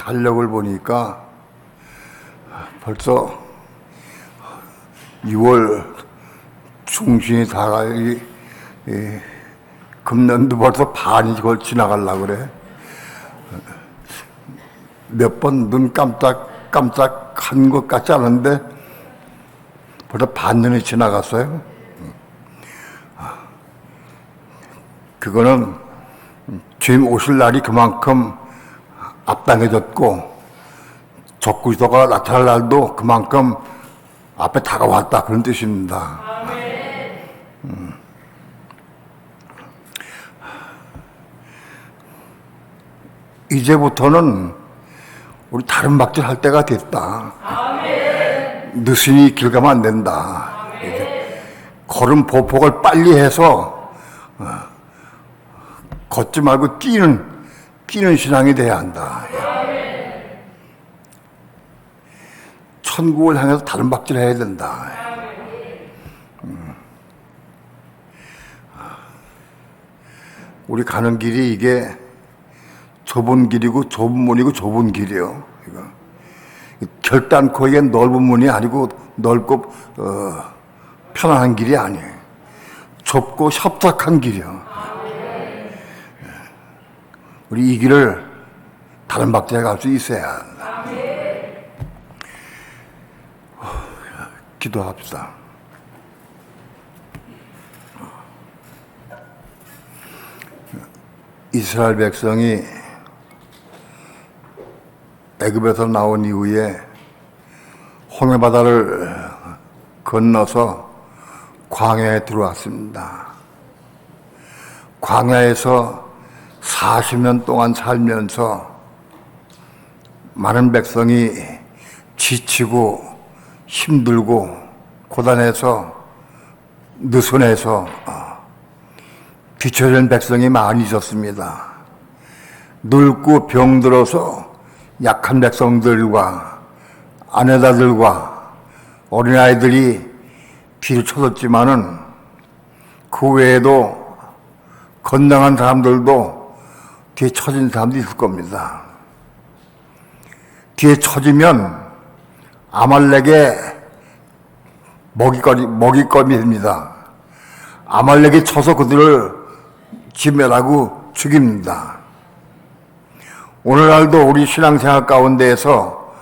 달력을 보니까 벌써 6월 중순이 다가이 금년도 벌써 반이 걸 지나가려고 그래. 몇 번 눈 깜짝한 것 같지 않은데 벌써 반년이 지나갔어요. 그거는 주님 오실 날이 그만큼 앞당겨졌고 적그리스도가 나타날 날도 그만큼 앞에 다가왔다, 그런 뜻입니다. 이제부터는 우리 다른 박질 할 때가 됐다. 느슨히 길 가면 안 된다. 걸음 보폭을 빨리 해서 걷지 말고 뛰는 신앙이 돼야 한다. 천국을 향해서 다른 박질을 해야 된다. 우리 가는 길이 이게 좁은 길이고 좁은 문이고 좁은 길이요. 이거 결단코 이게 넓은 문이 아니고 넓고 편안한 길이 아니에요. 좁고 협착한 길이요. 우리 이 길을 다른 박자에 갈 수 있어야 한다. 기도합시다. 이스라엘 백성이 애굽에서 나온 이후에 홍해바다를 건너서 광야에 들어왔습니다. 광야에서 40년 동안 살면서 많은 백성이 지치고 힘들고 고단해서 느슨해서 뒤처진 백성이 많이 있었습니다. 늙고 병들어서 약한 백성들과 아내다들과 어린아이들이 뒤를 쳐졌지만은 그 외에도 건강한 사람들도 뒤에 처진 사람도 있을 겁니다. 뒤에 처지면 아말렉의 먹잇감입니다. 아말렉이 쳐서 그들을 진멸하고 죽입니다. 오늘날도 우리 신앙생활 가운데에서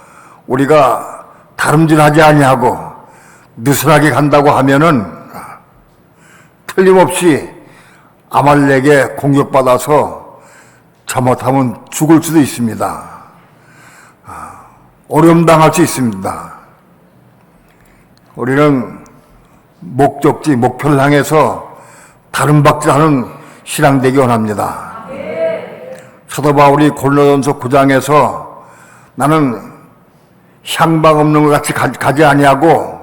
우리가 다름질하지 아니하고 느슨하게 간다고 하면은 틀림없이 아말렉에 공격받아서 잘못하면 죽을 수도 있습니다. 어려움 당할 수 있습니다. 우리는 목적지, 목표를 향해서 다른 박질하는 신앙 되기 원합니다. 사도 바울이 고린도전서 9장에서 나는 향방 없는 것 같이 가지 아니하고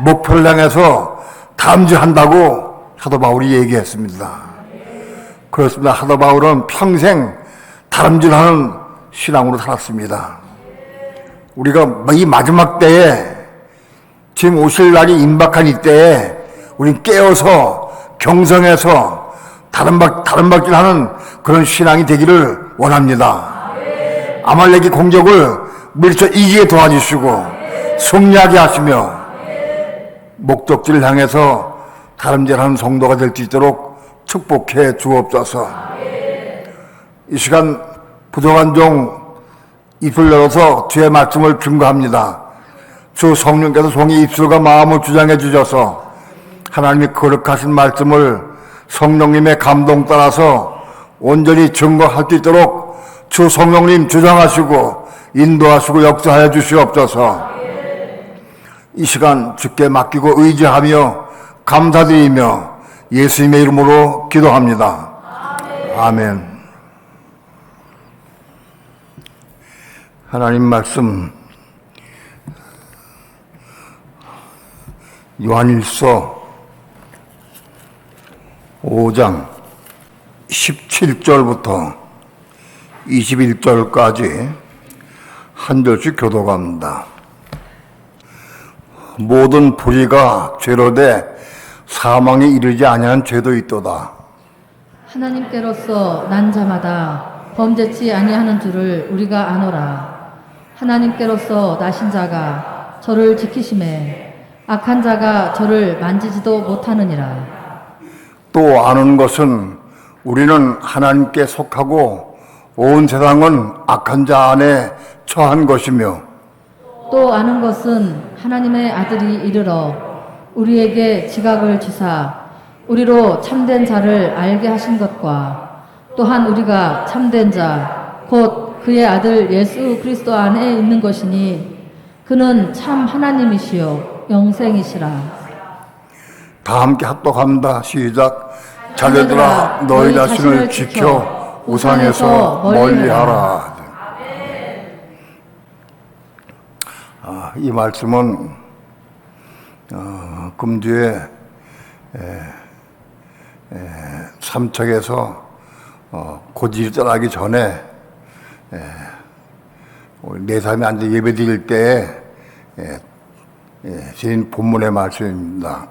목표를 향해서 다름질한다고 사도 바울이 얘기했습니다. 그렇습니다. 사도 바울은 평생 다름질하는 신앙으로 살았습니다. 우리가 이 마지막 때에 지금 오실 날이 임박한 이때에 우린 깨어서 경성해서 다른 박질하는 그런 신앙이 되기를 원합니다. 아말렉의 공격을 물리쳐 이기게 도와주시고 승리하게 하시며 목적지를 향해서 다름질하는 성도가 될 수 있도록 축복해 주옵소서. 이 시간 부족한 종 입을 열어서 주의 말씀을 증거합니다. 주 성령께서 종의 입술과 마음을 주장해 주셔서 하나님이 거룩하신 말씀을 성령님의 감동 따라서 온전히 증거할 수 있도록 주 성령님 주장하시고 인도하시고 역사하여 주시옵소서. 이 시간 주께 맡기고 의지하며 감사드리며 예수님의 이름으로 기도합니다. 아멘. 하나님 말씀 요한일서 5장 17절부터 21절까지 한 절씩 교독합니다. 모든 불의가 죄로되 사망에 이르지 아니하는 죄도 있도다. 하나님께로서 난 자마다 범죄치 아니하는 줄을 우리가 아노라. 하나님께로서 나신 자가 저를 지키심에 악한 자가 저를 만지지도 못하느니라. 또 아는 것은 우리는 하나님께 속하고 온 세상은 악한 자 안에 처한 것이며, 또 아는 것은 하나님의 아들이 이르러 우리에게 지각을 주사 우리로 참된 자를 알게 하신 것과 또한 우리가 참된 자 곧 그의 아들 예수 그리스도 안에 있는 것이니 그는 참 하나님이시요 영생이시라. 다 함께 합독합니다. 시작. 자녀들아 너희 자신을 지켜 우상에서 멀리하라. 이 말씀은 금주에 삼척에서 고지를 떠나기 전에 네 사람이 앉아 예배 드릴 때에 드린 본문의 말씀입니다.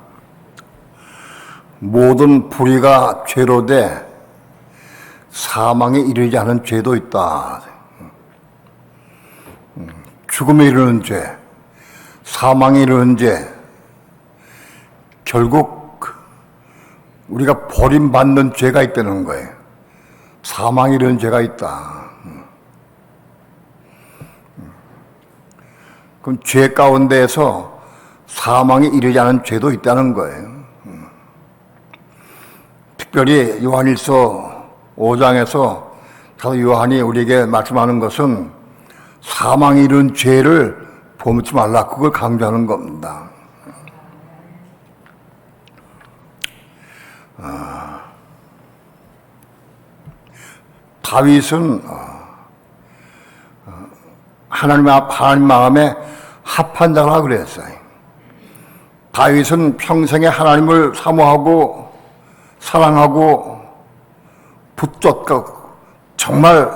모든 불의가 죄로 돼 사망에 이르지 않은 죄도 있다. 죽음에 이르는 죄, 사망에 이르는 죄, 결국 우리가 버림받는 죄가 있다는 거예요. 사망에 이르는 죄가 있다. 그럼 죄 가운데에서 사망에 이르지 않은 죄도 있다는 거예요. 특별히 요한일서 5장에서 사도 요한이 우리에게 말씀하는 것은 사망에 이른 죄를 범치 말라, 그걸 강조하는 겁니다. 다윗은 하나님 마음에 합한 자라 그랬어요. 다윗은 평생에 하나님을 사모하고 사랑하고 붙잡고 정말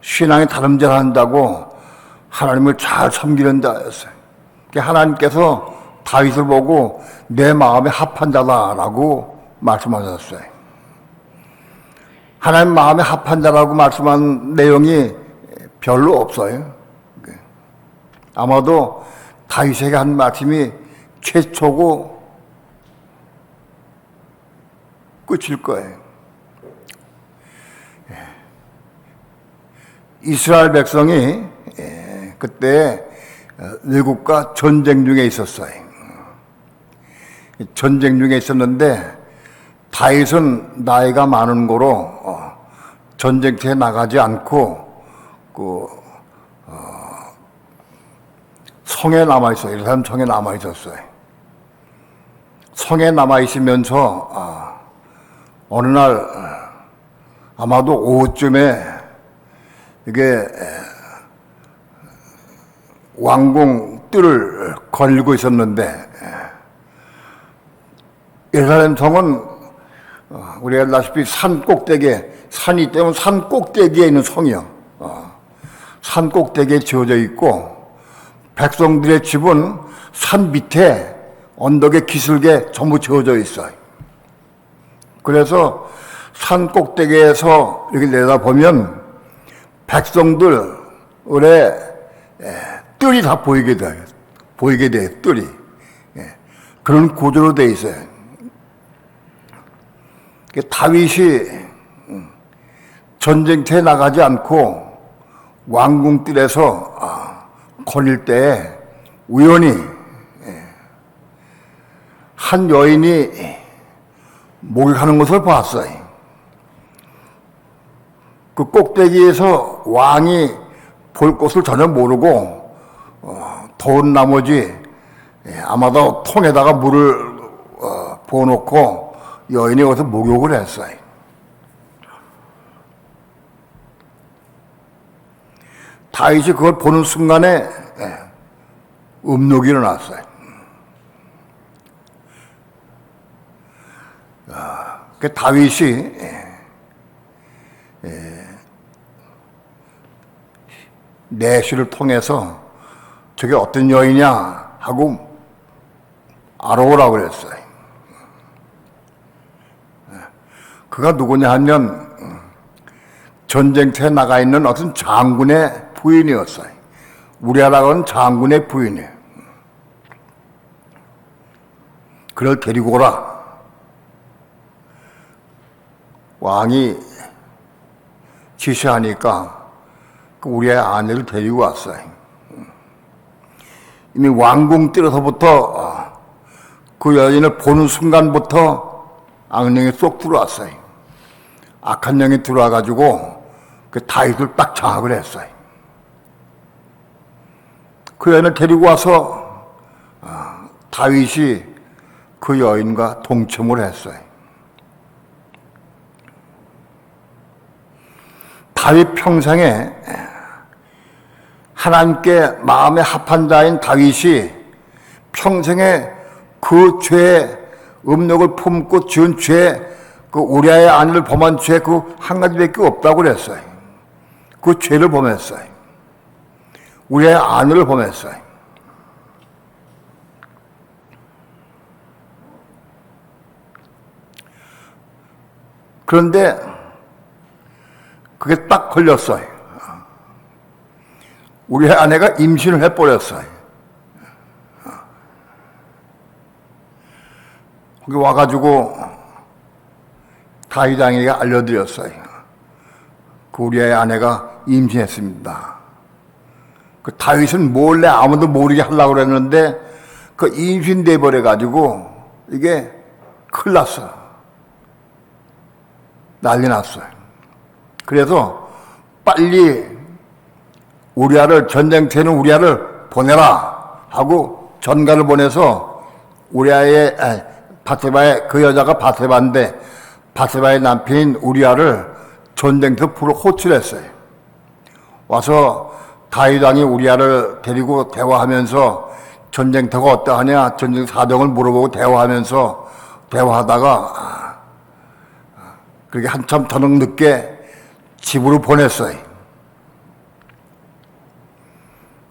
신앙이 다름질한다고 하나님을 잘 섬기는 자였어요. 하나님께서 다윗을 보고 내 마음에 합한 자다라고 말씀하셨어요. 하나님 마음에 합한 자라고 말씀한 내용이 별로 없어요. 아마도 다윗에게 한 말씀이 최초고 끝일 거예요. 이스라엘 백성이 그때 외국과 전쟁 중에 있었어요. 전쟁 중에 있었는데 다윗은 나이가 많은 거로 전쟁터에 나가지 않고 성에 남아 있어요. 예루살렘 성에 남아 있었어요. 성에 남아 있으면서 어느 날 아마도 오후쯤에 이게 왕궁 뜰을 걸고 있었는데, 예루살렘 성은 우리가 알다시피 산 꼭대기에, 산이 때문에 산 꼭대기에 있는 성이요. 산 꼭대기에 지어져 있고 백성들의 집은 산 밑에 언덕에 기슭에 전부 지어져 있어요. 그래서 산 꼭대기에서 이렇게 내다보면 백성들의 뜰이 다 보이게 돼요. 뜰이. 그런 구조로 돼 있어요. 다윗이 전쟁터에 나가지 않고 왕궁뜰에서 거닐 때 우연히 한 여인이 목욕하는 것을 봤어요. 그 꼭대기에서 왕이 볼 곳을 전혀 모르고 더운 나머지 아마도 통에다가 물을 부어놓고 여인이 여기서 목욕을 했어요. 다윗이 그걸 보는 순간에 음욕이 일어났어요. 그 다윗이 내시를 통해서 저게 어떤 여인이냐 하고 알아오라고 그랬어요. 그가 누구냐 하면 전쟁터에 나가 있는 어떤 장군의 부인이었어요. 우리아라고는 장군의 부인이에요. 그를 데리고 오라. 왕이 지시하니까 우리의 아내를 데리고 왔어요. 이미 왕궁 뜰에서부터 그 여인을 보는 순간부터 악령이 쏙 들어왔어요. 악한 영이 들어와가지고 그 다윗을 딱 장악을 했어요. 그 여인을 데리고 와서 다윗이 그 여인과 동침을 했어요. 다윗 평생에 하나님께 마음에 합한 자인 다윗이 평생에 그 죄의 음욕을 품고 지은 죄, 그 우리아의 아내를 범한 죄 그 한 가지밖에 없다고 그랬어요. 그 죄를 범했어요. 우리아의 아내를 범했어요. 그런데 그게 딱 걸렸어요. 우리 아내가 임신을 해버렸어요. 거기 와가지고 다윗 왕에게 알려드렸어요. 그 우리의 아내가 임신했습니다. 그 다윗은 몰래 아무도 모르게 하려고 그랬는데 그 임신돼 버려가지고 이게 큰일 났어요. 난리 났어요. 그래서 빨리 우리아를 전쟁터에는 우리아를 보내라 하고 전가를 보내서 우리아의 바세바의 그 여자가 바세바인데 바세바의 남편인 우리아를 전쟁터 풀어 호출했어요. 와서 다윗 왕이 우리아를 데리고 대화하면서 전쟁터가 어떠하냐 전쟁 사정을 물어보고 대화하다가 그렇게 한참 저녁 늦게 집으로 보냈어요.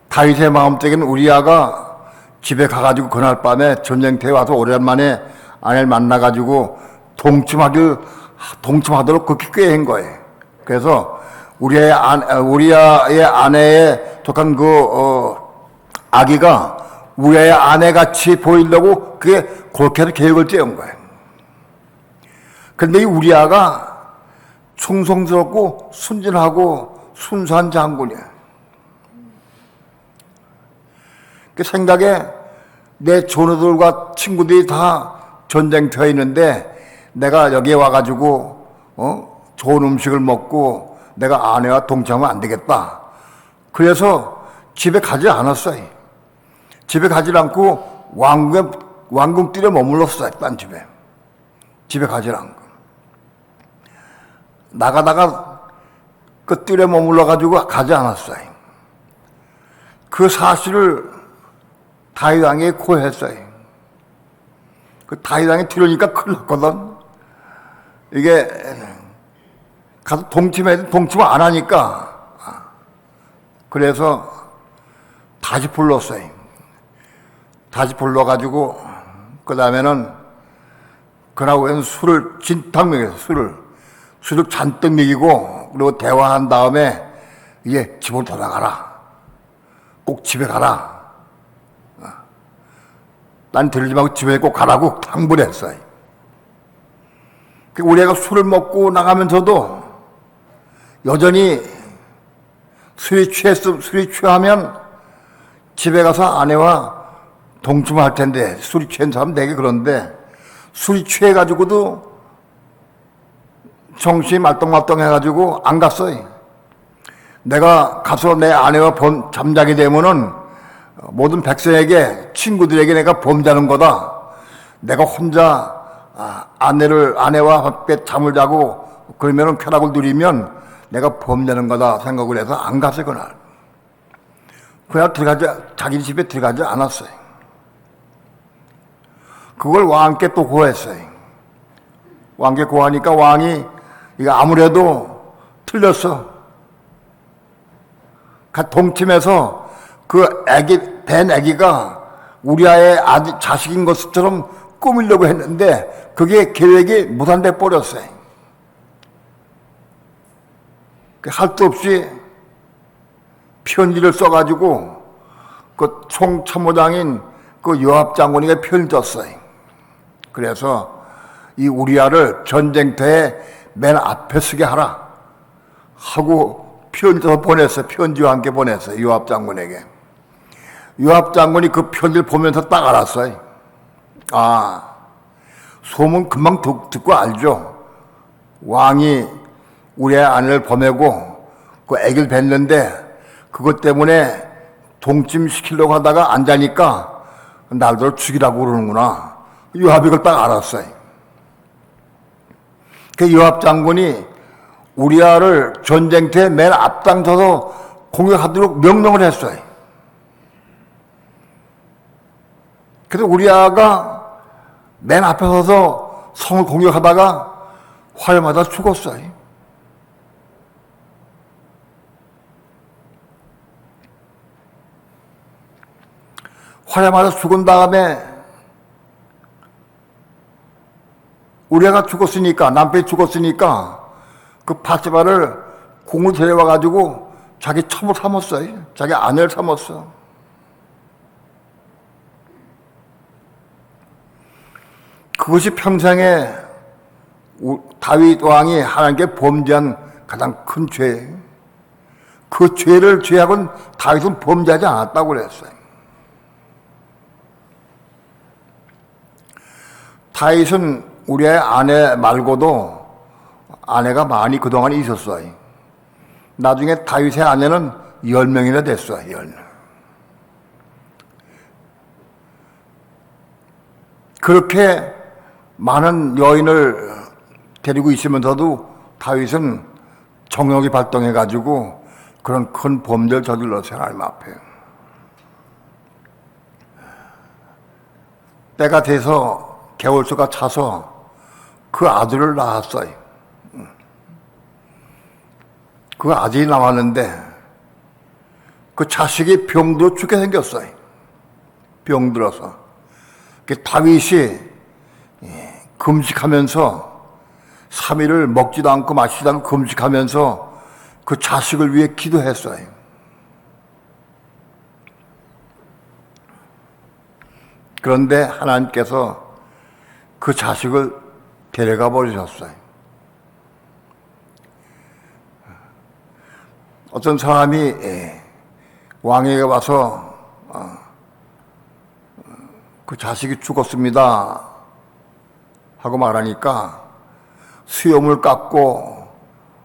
다윗의 마음속에는 우리아가 집에 가가지고 그날 밤에 전쟁터에 와서 오랜만에 아내를 만나가지고 동침하도록 그렇게 꾀한 거예요. 그래서 우리아의 아내의 독한 아기가 우리아의 아내같이 보이려고 그렇게 해서 계획을 째운 거예요. 그런데 이 우리아가 충성스럽고 순진하고 순수한 장군이에요. 그 생각에 내 조노들과 친구들이 다 전쟁터에 있는데 내가 여기에 와가지고 좋은 음식을 먹고 내가 아내와 동참하면 안 되겠다. 그래서 집에 가지 않았어요. 집에 가지 않고 왕궁 뜰에 머물렀어요. 딴 집에 가지 않고 나가다가 그 뜰에 머물러가지고 가지 않았어요. 그 사실을 다윗 왕에게 고했어요. 그 다윗 왕이 들으니까 큰일 났거든. 이게 가서 동침을 안 하니까 그래서 다시 불렀어요. 다시 불러가지고 그 다음에는 그러고는 술을 진탕 먹였어요. 술을 잔뜩 먹이고 그리고 대화한 다음에 이제 집으로 돌아가라. 꼭 집에 가라. 난 들지 말고 집에 꼭 가라고 당부했어요. 우리 애가 술을 먹고 나가면서도 여전히 술이 취하면 집에 가서 아내와 동침할 텐데 술이 취한 사람 되게 그런데 술이 취해가지고도 정신이 말똥말똥해가지고 안 갔어요. 내가 가서 내 아내와 잠자게 되면은 모든 백성에게 친구들에게 내가 범자는 거다. 내가 혼자 아내와 함께 잠을 자고 그러면은 쾌락을 누리면 내가 범자는 거다 생각을 해서 안 갔어요 그날. 그날 자기 집에 들어가지 않았어요. 그걸 왕께 또 고했어요. 왕께 고하니까 왕이 이거 아무래도 틀렸어. 동침해서 그 된 아기가 우리아의 자식인 것처럼 꾸미려고 했는데 그게 계획이 무산돼 버렸어요. 할 수 없이 편지를 써가지고 그 총참모장인 그 요압 장군에게 편지 썼어요. 그래서 이 우리아를 전쟁터에 맨 앞에 서게 하라 하고 편지를 보냈어요. 편지와 함께 보냈어요. 요압 장군에게. 요압 장군이 그 편지를 보면서 딱 알았어요. 아, 소문 금방 듣고 알죠. 왕이 우리의 아내를 보내고 그 아기를 뵀는데 그것 때문에 동침시키려고 하다가 안 자니까 날들 죽이라고 그러는구나. 요압이 그걸 딱 알았어요. 그 요압 장군이 우리아를 전쟁터에 맨 앞장서서 공격하도록 명령을 했어요. 그래서 우리아가 맨 앞에 서서 성을 공격하다가 활 맞아 죽었어요. 활에 맞아 죽은 다음에 우리아가 죽었으니까, 남편이 죽었으니까 그 바세바를 공을 데려와가지고 자기 첩을 삼았어요. 자기 아내를 삼았어. 그것이 평생에 다윗 왕이 하나님께 범죄한 가장 큰 죄. 그 죄를 죄악은 다윗은 범죄하지 않았다고 그랬어요. 다윗은 우리의 아내 말고도 아내가 많이 그동안 있었어요. 나중에 다윗의 아내는 10명이나 됐어요. 10명. 그렇게 많은 여인을 데리고 있으면서도 다윗은 정욕이 발동해가지고 그런 큰 범죄를 저질렀어요. 하나님 앞에. 때가 돼서 개월수가 차서 그 아들을 낳았어요. 그 아들이 나왔는데 그 자식이 병들어 죽게 생겼어요. 병들어서. 다윗이 금식하면서 3일을 먹지도 않고 마시지도 않고 금식하면서 그 자식을 위해 기도했어요. 그런데 하나님께서 그 자식을 데려가 버리셨어요. 어떤 사람이 왕에게 와서 그 자식이 죽었습니다 하고 말하니까 수염을 깎고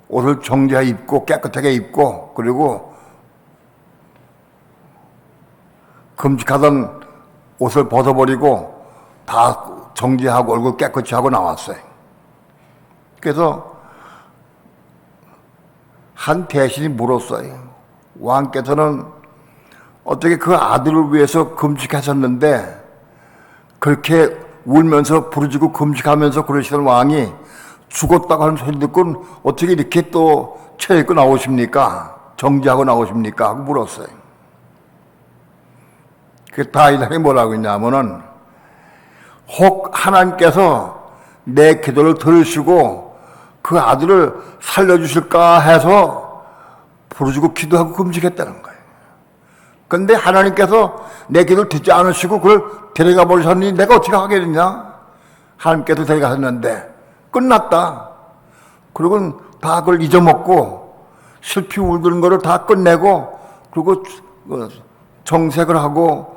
옷을 정제해 입고 깨끗하게 입고 그리고 금식하던 옷을 벗어버리고 다 정제하고 얼굴 깨끗이 하고 나왔어요. 그래서 한 대신이 물었어요. 왕께서는 어떻게 그 아들을 위해서 금식하셨는데 그렇게 울면서 부르짖고 금식하면서 그러시던 왕이 죽었다고 하는 소리 듣고 어떻게 이렇게 또 차입고 나오십니까? 정지하고 나오십니까? 하고 물었어요. 그 다윗이 뭐라고 했냐면은 혹 하나님께서 내 기도를 들으시고 그 아들을 살려주실까 해서 부르짖고 기도하고 금식했다는 거예요. 그런데 하나님께서 내 기도를 듣지 않으시고 그걸 데려가 버리셨니 내가 어떻게 하겠느냐? 하나님께서 데려가셨는데 끝났다. 그리고 다 그걸 잊어먹고 슬피 울던 거를 다 끝내고 그리고 정색을 하고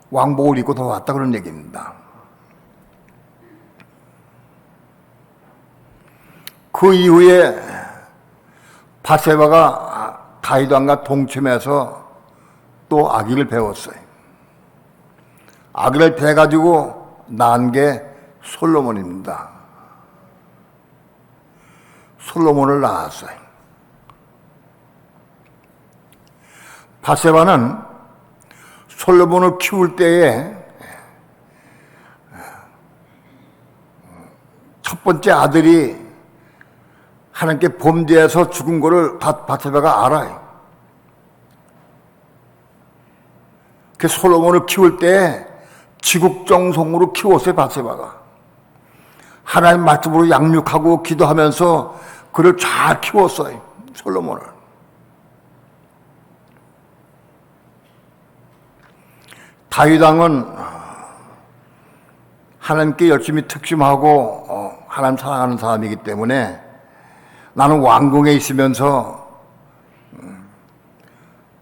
왕복을 입고 돌아왔다 그런 얘기입니다. 그 이후에 바세바가 다윗 왕과 동침해서 또 아기를 배웠어요. 아기를 배가지고 낳은 게 솔로몬입니다. 솔로몬을 낳았어요. 바세바는 솔로몬을 키울 때에 첫 번째 아들이 하나님께 범죄해서 죽은 거를 바세바가 알아요. 그 솔로몬을 키울 때 지국정성으로 키웠어요. 바세바가 하나님 말씀으로 양육하고 기도하면서 그를 잘 키웠어요. 솔로몬을. 다윗 왕은 하나님께 열심히 특심하고 하나님 사랑하는 사람이기 때문에 나는 왕궁에 있으면서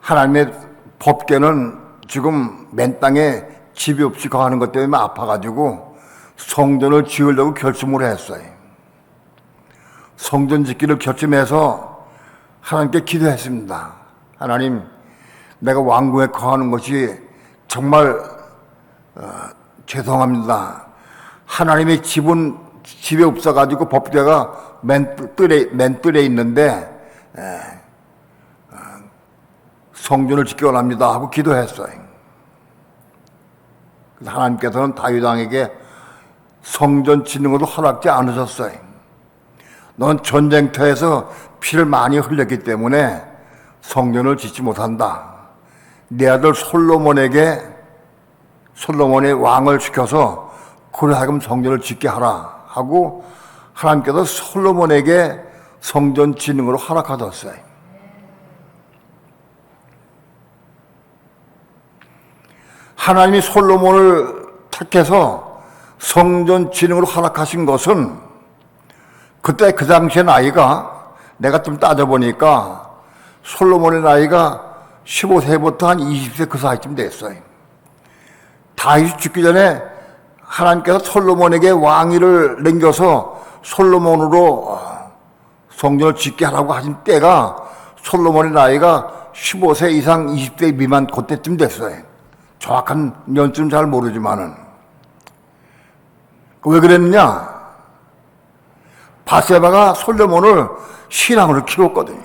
하나님의 법궤는 지금 맨 땅에 집이 없이 거하는 것 때문에 아파가지고 성전을 지으려고 결심을 했어요. 성전 짓기를 결심해서 하나님께 기도했습니다. 하나님, 내가 왕궁에 거하는 것이 정말 죄송합니다. 하나님의 집은 집에 없어가지고 법궤가 맨뜰에 있는데 성전을 짓기 원합니다 하고 기도했어요. 하나님께서는 다윗 왕에게 성전 짓는 것도 허락지 않으셨어요. 넌 전쟁터에서 피를 많이 흘렸기 때문에 성전을 짓지 못한다. 내 아들 솔로몬의 왕을 시켜서 그로 하여금 성전을 짓게 하라 하고 하나님께서 솔로몬에게 성전 짓는 걸 허락하셨어요. 하나님이 솔로몬을 택해서 성전 짓는 걸 허락하신 것은 그때 그 당시의 나이가 내가 좀 따져보니까 솔로몬의 나이가 15세부터 한 20세 그 사이쯤 됐어요. 다윗이 죽기 전에 하나님께서 솔로몬에게 왕위를 넘겨서 솔로몬으로 성전을 짓게 하라고 하신 때가 솔로몬의 나이가 15세 이상 20세 미만 그때쯤 됐어요. 정확한 년쯤 잘 모르지만은. 왜 그랬느냐? 바세바가 솔로몬을 신앙으로 키웠거든요.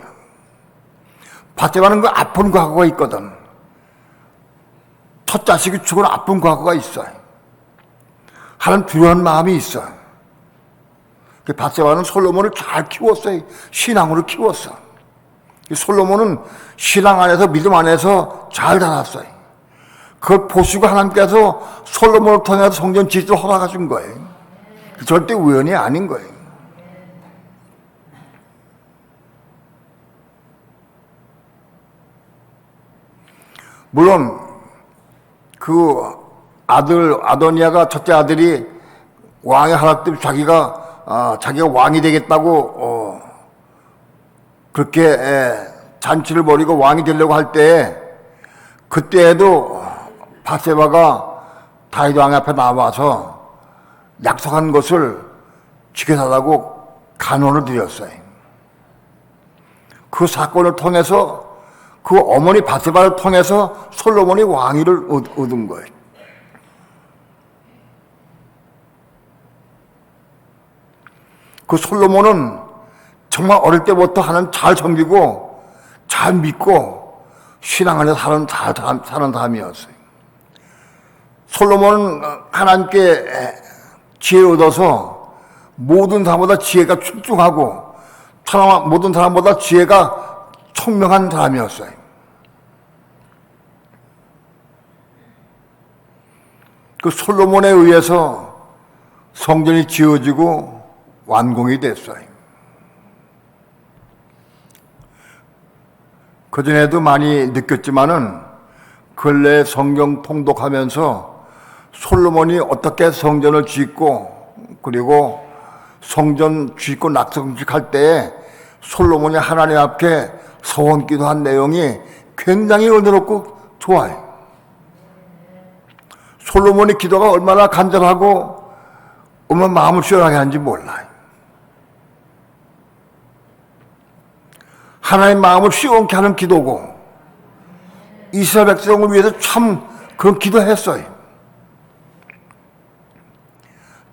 바세바는 그 아픈 과거가 있거든. 첫 자식이 죽은 아픈 과거가 있어요. 하는 두려운 마음이 있어요. 바세바는 솔로몬을 잘 키웠어요. 신앙으로 키웠어. 솔로몬은 신앙 안에서 믿음 안에서 잘 자랐어요. 그걸 보시고 하나님께서 솔로몬을 통해서 성전 짓도록 허락하신 거예요. 절대 우연이 아닌 거예요. 물론 그 아도니아가 첫째 아들이 왕의 하락 때문에 자기가 왕이 되겠다고 그렇게 잔치를 벌이고 왕이 되려고 할 때 그때에도 바세바가 다윗 왕 앞에 나와서 약속한 것을 지켜달라고 간언을 드렸어요. 그 사건을 통해서 그 어머니 바세바를 통해서 솔로몬이 왕위를 얻은 거예요. 그 솔로몬은 정말 어릴 때부터 하나님 잘 섬기고 잘 믿고 신앙 안에 사는 사람이었어요. 솔로몬은 하나님께 지혜를 얻어서 모든 사람보다 지혜가 출중하고 모든 사람보다 지혜가 총명한 사람이었어요. 그 솔로몬에 의해서 성전이 지어지고 완공이 됐어요. 그전에도 많이 느꼈지만은 근래 성경 통독하면서 솔로몬이 어떻게 성전을 짓고 그리고 성전 짓고 낙성식할 때에 솔로몬이 하나님 앞에 소원 기도한 내용이 굉장히 은혜롭고 좋아요. 솔로몬의 기도가 얼마나 간절하고 얼마나 마음을 시원하게 하는지 몰라요. 하나님 마음을 시원케 하는 기도고 이스라엘 백성을 위해서 참 그런 기도했어요.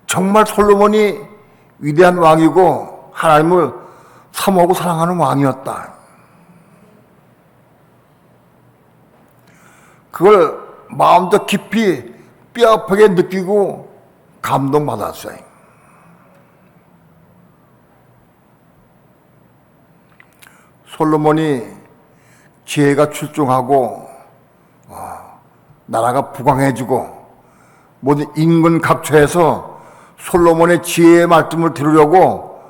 정말 솔로몬이 위대한 왕이고 하나님을 사모하고 사랑하는 왕이었다. 그걸 마음도 깊이 뼈아프게 느끼고 감동받았어요. 솔로몬이 지혜가 출중하고 나라가 부강해지고 모든 인근 각처에서 솔로몬의 지혜의 말씀을 들으려고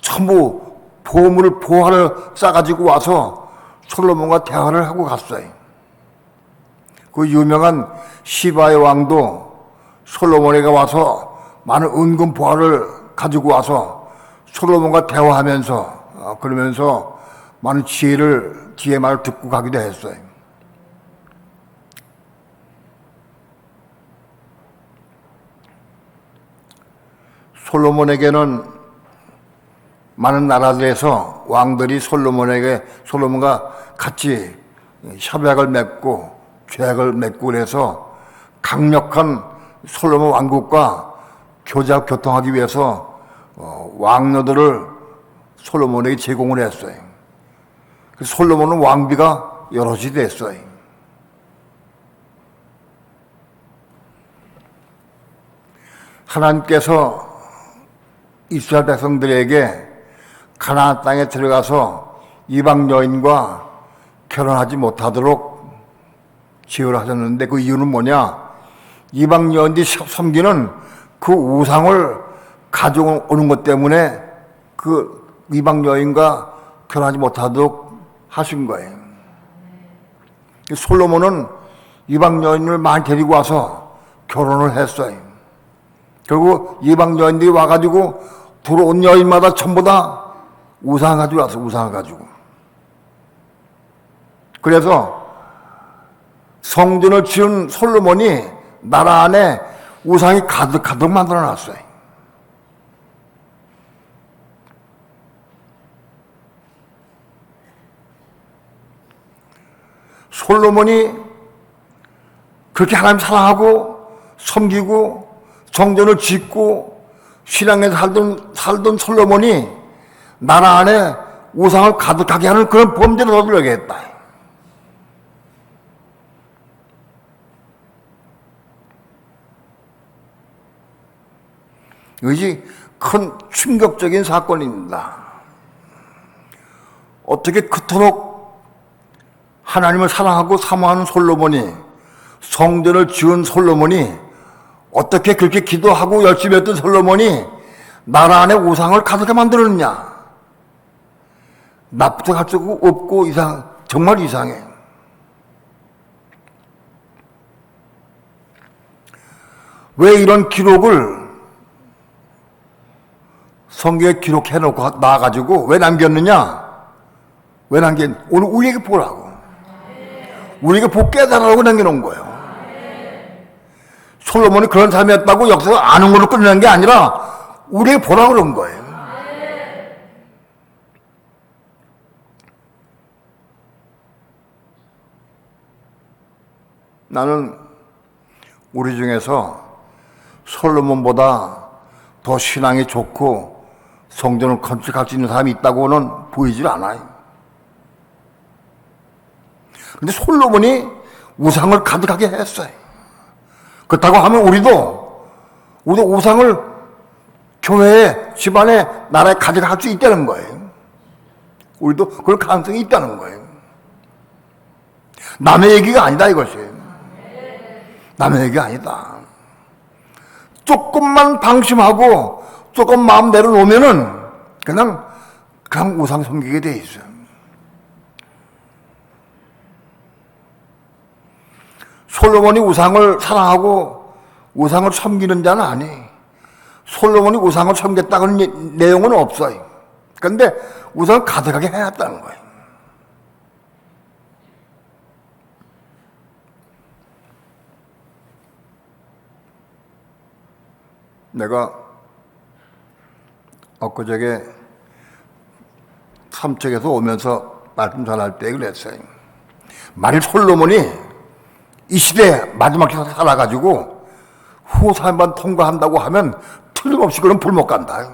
전부 보물을 보화를 싸가지고 와서 솔로몬과 대화를 하고 갔어요. 그 유명한 시바의 왕도 솔로몬에게 와서 많은 은금 보화를 가지고 와서 솔로몬과 대화하면서 그러면서 많은 지혜의 말을 듣고 가기도 했어요. 솔로몬에게는 많은 나라들에서 왕들이 솔로몬과 같이 협약을 맺고 계약을 맺고 그래서 강력한 솔로몬 왕국과 교통하기 위해서 왕로들을 솔로몬에게 제공을 했어요. 그래서 솔로몬은 왕비가 여럿이 됐어요. 하나님께서 이스라엘 백성들에게 가나안 땅에 들어가서 이방 여인과 결혼하지 못하도록 지으라 하셨는데 그 이유는 뭐냐? 이방 여인들이 섬기는 그 우상을 가져오는 것 때문에 그 이방 여인과 결혼하지 못하도록 하신 거예요. 솔로몬은 이방 여인을 많이 데리고 와서 결혼을 했어요. 그리고 이방 여인들이 와가지고 들어온 여인마다 전부 다 우상을 가지고 와서 우상을 가지고. 그래서 성전을 지은 솔로몬이 나라 안에 우상이 가득 만들어 놨어요. 솔로몬이 그렇게 하나님 사랑하고 섬기고 성전을 짓고 신앙에서 살던 솔로몬이 나라 안에 우상을 가득하게 하는 그런 범죄를 저지르게 했다. 이것이 큰 충격적인 사건입니다. 어떻게 그토록 하나님을 사랑하고 사모하는 솔로몬이, 성전을 지은 솔로몬이, 어떻게 그렇게 기도하고 열심히 했던 솔로몬이 나라 안에 우상을 가득하게 만들었느냐? 납득할 수 없고 정말 이상해. 왜 이런 기록을 성경에 기록해놓고 나와가지고 왜 남겼느냐? 오늘 우리에게 보라고. 우리에게 깨달으라고 남겨놓은 거예요. 솔로몬이 그런 삶이었다고 역사가 아는 걸로 끝내는 게 아니라 우리에게 보라고 그런 거예요. 나는 우리 중에서 솔로몬보다 더 신앙이 좋고 성전을 건축할 수 있는 사람이 있다고는 보이질 않아요. 근데 솔로몬이 우상을 가득하게 했어요. 그렇다고 하면 우리도 우상을 교회에, 집안에, 나라에 가져갈 수 있다는 거예요. 우리도 그럴 가능성이 있다는 거예요. 남의 얘기가 아니다 이것이. 남의 얘기가 아니다. 조금만 방심하고 조금 마음 내려놓으면은 그냥 우상 섬기게 돼 있어요. 솔로몬이 우상을 사랑하고 우상을 섬기는 자는 아니. 솔로몬이 우상을 섬겼다는 내용은 없어요. 그런데 우상을 가득하게 해놨다는 거예요. 내가 엊그저께 삼척에서 오면서 말씀 전할 때 그랬어요. 만일 솔로몬이 이 시대에 마지막 시대 살아가지고 후사만 통과한다고 하면 틀림없이 그런 불 못 간다.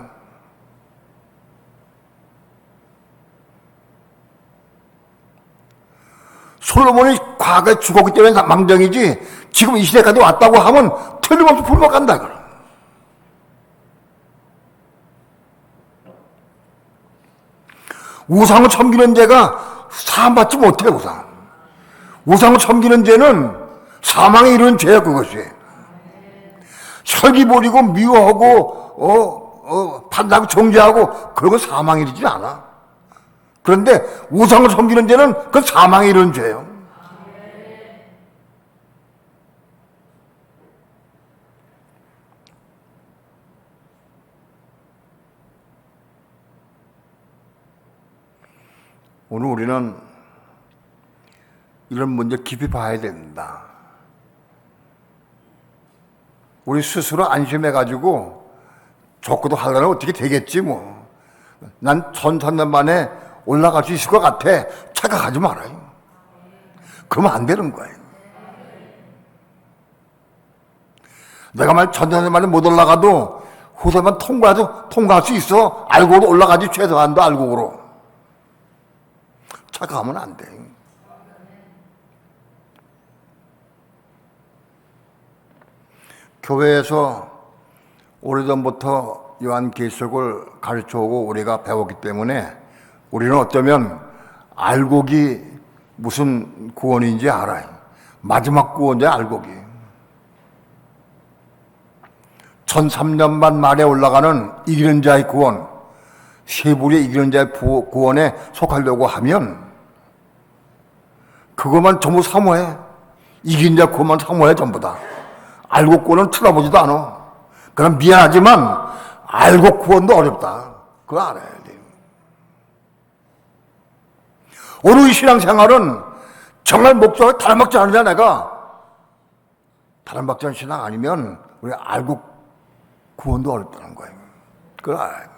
솔로몬이 과거에 죽었기 때문에 망정이지 지금 이 시대까지 왔다고 하면 틀림없이 불 못 간다. 우상을 섬기는 죄가 사함받지 못해. 우상을 섬기는 죄는 사망에 이르는 죄야. 그것이 혈기 부리고 미워하고 판단하고 정죄하고 그런 건 사망에 이르지 않아. 그런데 우상을 섬기는 죄는 그건 사망에 이르는 죄예요. 오늘 우리는 이런 문제 깊이 봐야 된다. 우리 스스로 안심해가지고 좋고도 하려면 어떻게 되겠지 뭐. 난 천년 만에 올라갈 수 있을 것 같아. 착각하지 말아요. 그러면 안 되는 거예요. 내가 만 천년 만에 못 올라가도 후세만 통과할 수 있어. 알고도 올라가지 최소한도 알고로. 착각하면 안 돼. 교회에서 오래전부터 요한계시록을 가르쳐오고 우리가 배웠기 때문에 우리는 어쩌면 알곡이 무슨 구원인지 알아요. 마지막 구원이 알곡이. 1003년만 말에 올라가는 이기는 자의 구원, 세불의 이기는 자의 구원에 속하려고 하면 그것만 전부 사모해. 이긴 자 구원만 사모해 전부 다. 알곡 구원은 쳐다보지도 않아. 그럼 미안하지만 알곡 구원도 어렵다. 그거 알아야 돼. 오늘 신앙생활은 정말 목적을 다른 박지 않느냐 내가. 다른 박지 않은 신앙 아니면 우리 알곡 구원도 어렵다는 거예요. 그걸 알아야 돼.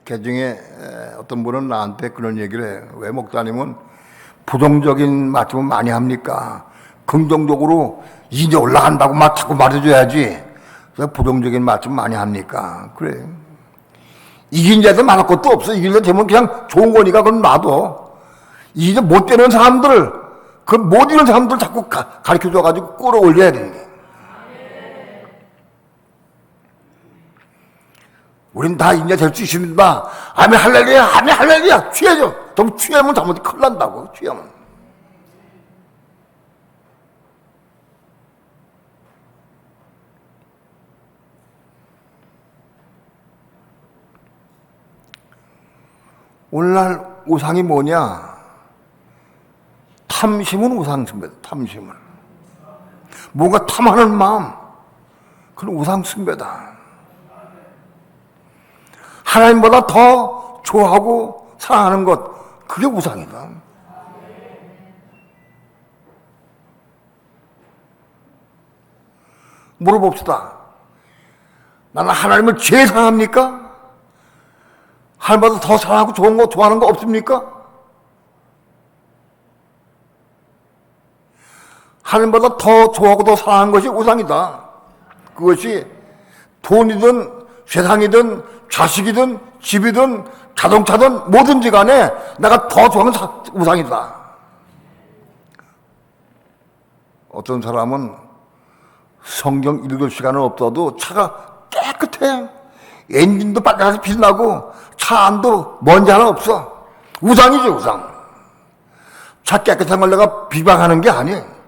개중에 어떤 분은 나한테 그런 얘기를 해요. 왜 목사님은 부정적인 말씀을 많이 합니까? 긍정적으로 이제 올라간다고 막 자꾸 말해줘야지. 왜 부정적인 말씀 많이 합니까? 그래. 이긴 자들 말할 것도 없어. 이긴 자 되면 그냥 좋은 거니까 그건 놔둬. 이제 못 되는 사람들, 그 못 이는 사람들 자꾸 가르쳐줘가지고 끌어올려야 되는 거야. 우린 다 인자 될 수 있습니다. 아멘 할렐루야, 아멘 할렐루야. 취해져. 너무 취하면 잘못이 큰일 난다고, 취하면. 오늘날 우상이 뭐냐? 탐심은 우상숭배다, 탐심은. 뭔가 탐하는 마음, 그건 우상숭배다. 하나님보다 더 좋아하고 사랑하는 것, 그게 우상이다. 물어봅시다. 나는 하나님을 제일 사랑합니까? 하나님보다 더 사랑하고 좋은 거, 좋아하는 거 없습니까? 하나님보다 더 좋아하고 더 사랑하는 것이 우상이다. 그것이 돈이든 세상이든 자식이든 집이든 자동차든 뭐든지 간에 내가 더 좋아하는 우상이다. 어떤 사람은 성경 읽을 시간은 없어도 차가 깨끗해. 엔진도 빨갛게 빛나고 차 안도 먼지 하나 없어. 우상이지, 우상. 차 깨끗한 걸 내가 비방하는 게 아니에요.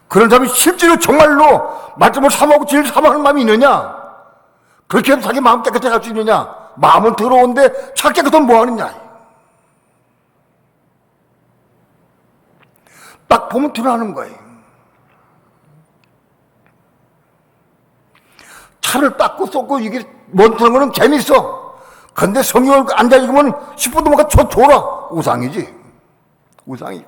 그런 사람이 실제로 정말로 말씀을 사모하고 진리를 사모하는 마음이 있느냐? 그렇게 해서 자기 마음 깨끗해 갈 수 있느냐? 마음은 더러운데 차 깨끗하면 뭐 하느냐? 딱 보면 드러나는 거예요. 차를 닦고 쏟고 이게 멈추는 거는 재밌어. 근데 성경을 앉아 읽으면 10분도 못 가, 저 졸아. 우상이지. 우상이.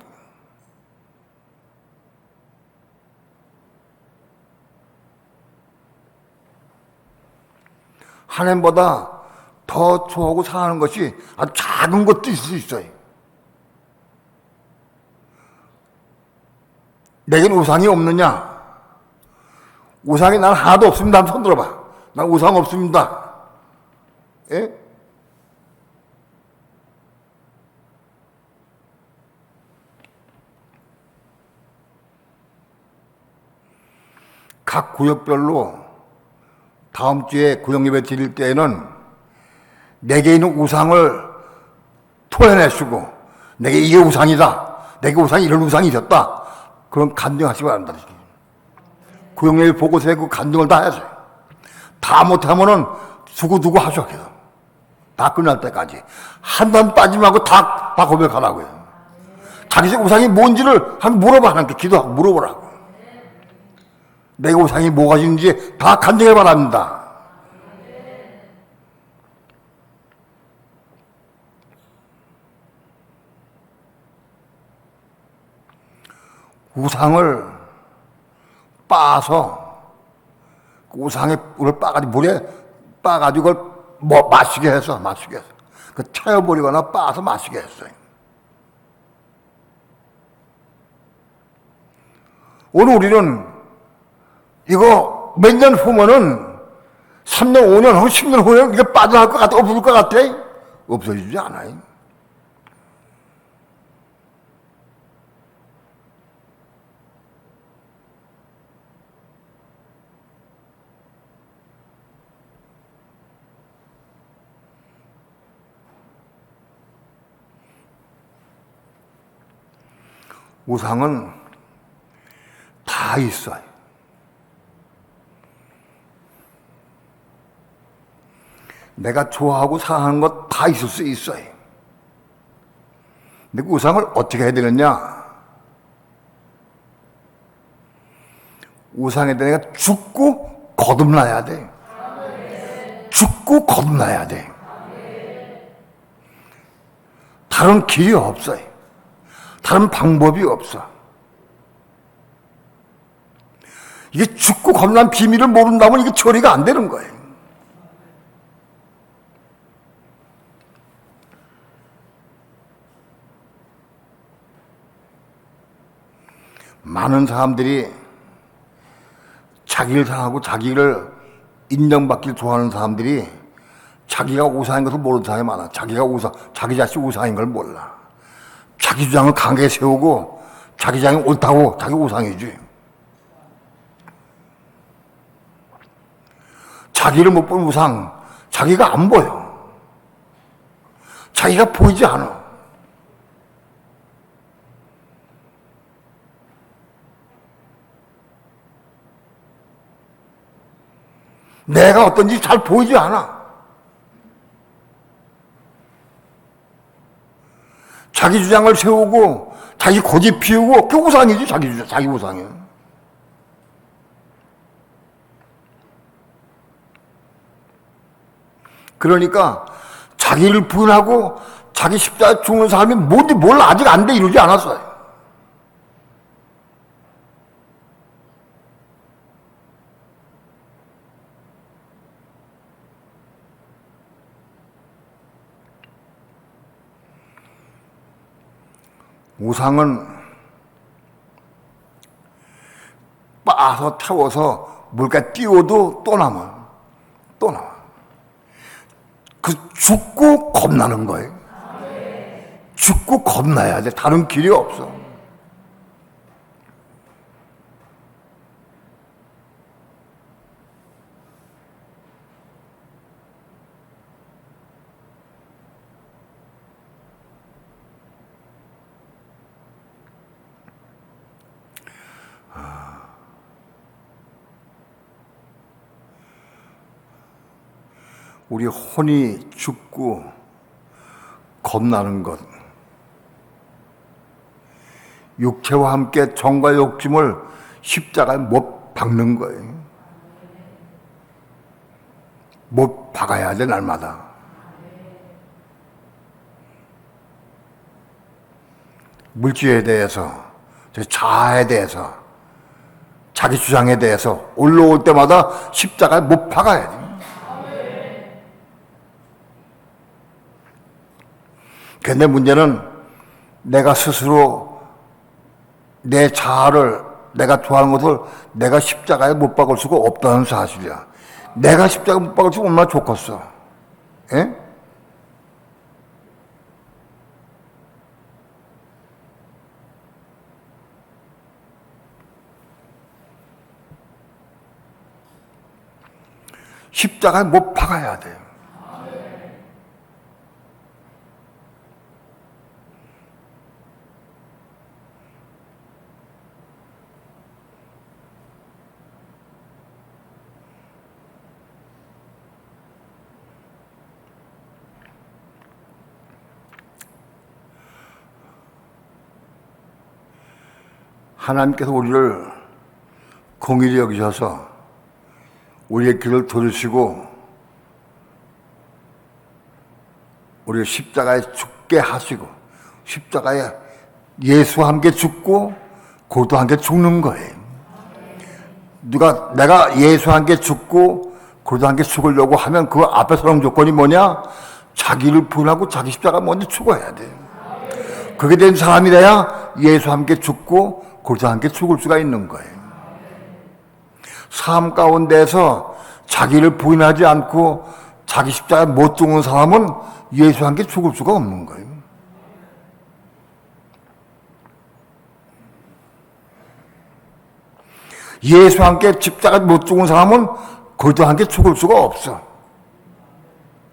하나님보다 더 좋아하고 사랑하는 것이 아주 작은 것도 있을 수 있어요. 내겐 우상이 없느냐? 우상이 난 하나도 없습니다. 한번 손 들어봐. 난 우상 없습니다. 예? 각 구역별로 다음 주에 구역예배 드릴 때에는 내게 있는 우상을 토해내시고 내게 이게 우상이다. 내게 우상이 이런 우상이 있었다. 그럼 간증하시기 바랍니다. 구역내일 보고서에 그 간증을 다 하세요. 다 못하면은 두고두고 하셔. 다 끝날 때까지. 한번 빠짐하고 다 고백하라고요. 자기 우상이 뭔지를 한번 물어봐. 하나님께 기도하고 물어보라고. 내가 우상이 뭐가 있는지 다 간증해 바랍니다. 우상을 빻아서 우상의 꿀을 빻아가지고 물에 빻아가지고 그걸 마시게 해서 그 태워버리거나 빻아서 마시게 했어요. 오늘 우리는 이거 몇 년 후면은 3년, 5년 후, 10년 후에 이게 빠져나갈 것 같아? 없어질 것 같아? 없어지지 않아요. 우상은 다 있어요. 내가 좋아하고 사랑하는 것 다 있을 수 있어요. 근데 그 우상을 어떻게 해야 되느냐? 우상에 대해 내가 죽고 거듭나야 돼. 죽고 거듭나야 돼. 다른 길이 없어요. 다른 방법이 없어. 이게 죽고 겁난 비밀을 모른다면 이게 처리가 안 되는 거예요. 많은 사람들이 자기를 사랑하고 자기를 인정받기를 좋아하는 사람들이 자기가 우상인 것을 모르는 사람이 많아. 자기 자신이 우상인 걸 몰라. 자기 주장을 강하게 세우고 자기 주장이 옳다고 자기 우상이지. 자기를 못 본 우상, 자기가 안 보여. 자기가 보이지 않아. 내가 어떤지 잘 보이지 않아. 자기 주장을 세우고 자기 고집 피우고 그 우상이지. 자기 우상이야. 그러니까 자기를 부인하고 자기 십자가에 죽는 사람이 뭔지 몰라. 아직 안 돼. 이러지 않았어요. 우상은 빻아서 태워서 물가에 띄워도 또 남아. 그 죽고 겁나는 거예요. 죽고 겁나야 돼. 다른 길이 없어. 우리 혼이 죽고 겁나는 것, 육체와 함께 정과 욕심을 십자가에 못 박는 거예요. 못 박아야 돼, 날마다. 물질에 대해서, 자아에 대해서, 자기 주장에 대해서 올라올 때마다 십자가에 못 박아야 돼. 근데 문제는 내가 스스로 내 자아를, 내가 좋아하는 것을 내가 십자가에 못 박을 수가 없다는 사실이야. 내가 십자가에 못 박을 수가 얼마나 좋겠어. 예? 십자가에 못 박아야 돼. 하나님께서 우리를 공의를 여기셔서 우리의 길을 들으시고 우리를 십자가에 죽게 하시고 십자가에 예수와 함께 죽고 고도 함께 죽는 거예요. 내가 예수와 함께 죽고 고도 함께 죽으려고 하면 그 앞에 서는 조건이 뭐냐? 자기를 부인하고 자기 십자가 먼저 죽어야 돼. 그게 된 사람이 돼야 예수와 함께 죽고 고도 함께 죽을 수가 있는 거예요. 삶 가운데서 자기를 부인하지 않고 자기 십자가에 못 죽는 사람은 예수와 함께 죽을 수가 없는 거예요. 예수와 함께 십자가에 못 죽은 사람은 고도 함께 죽을 수가 없어.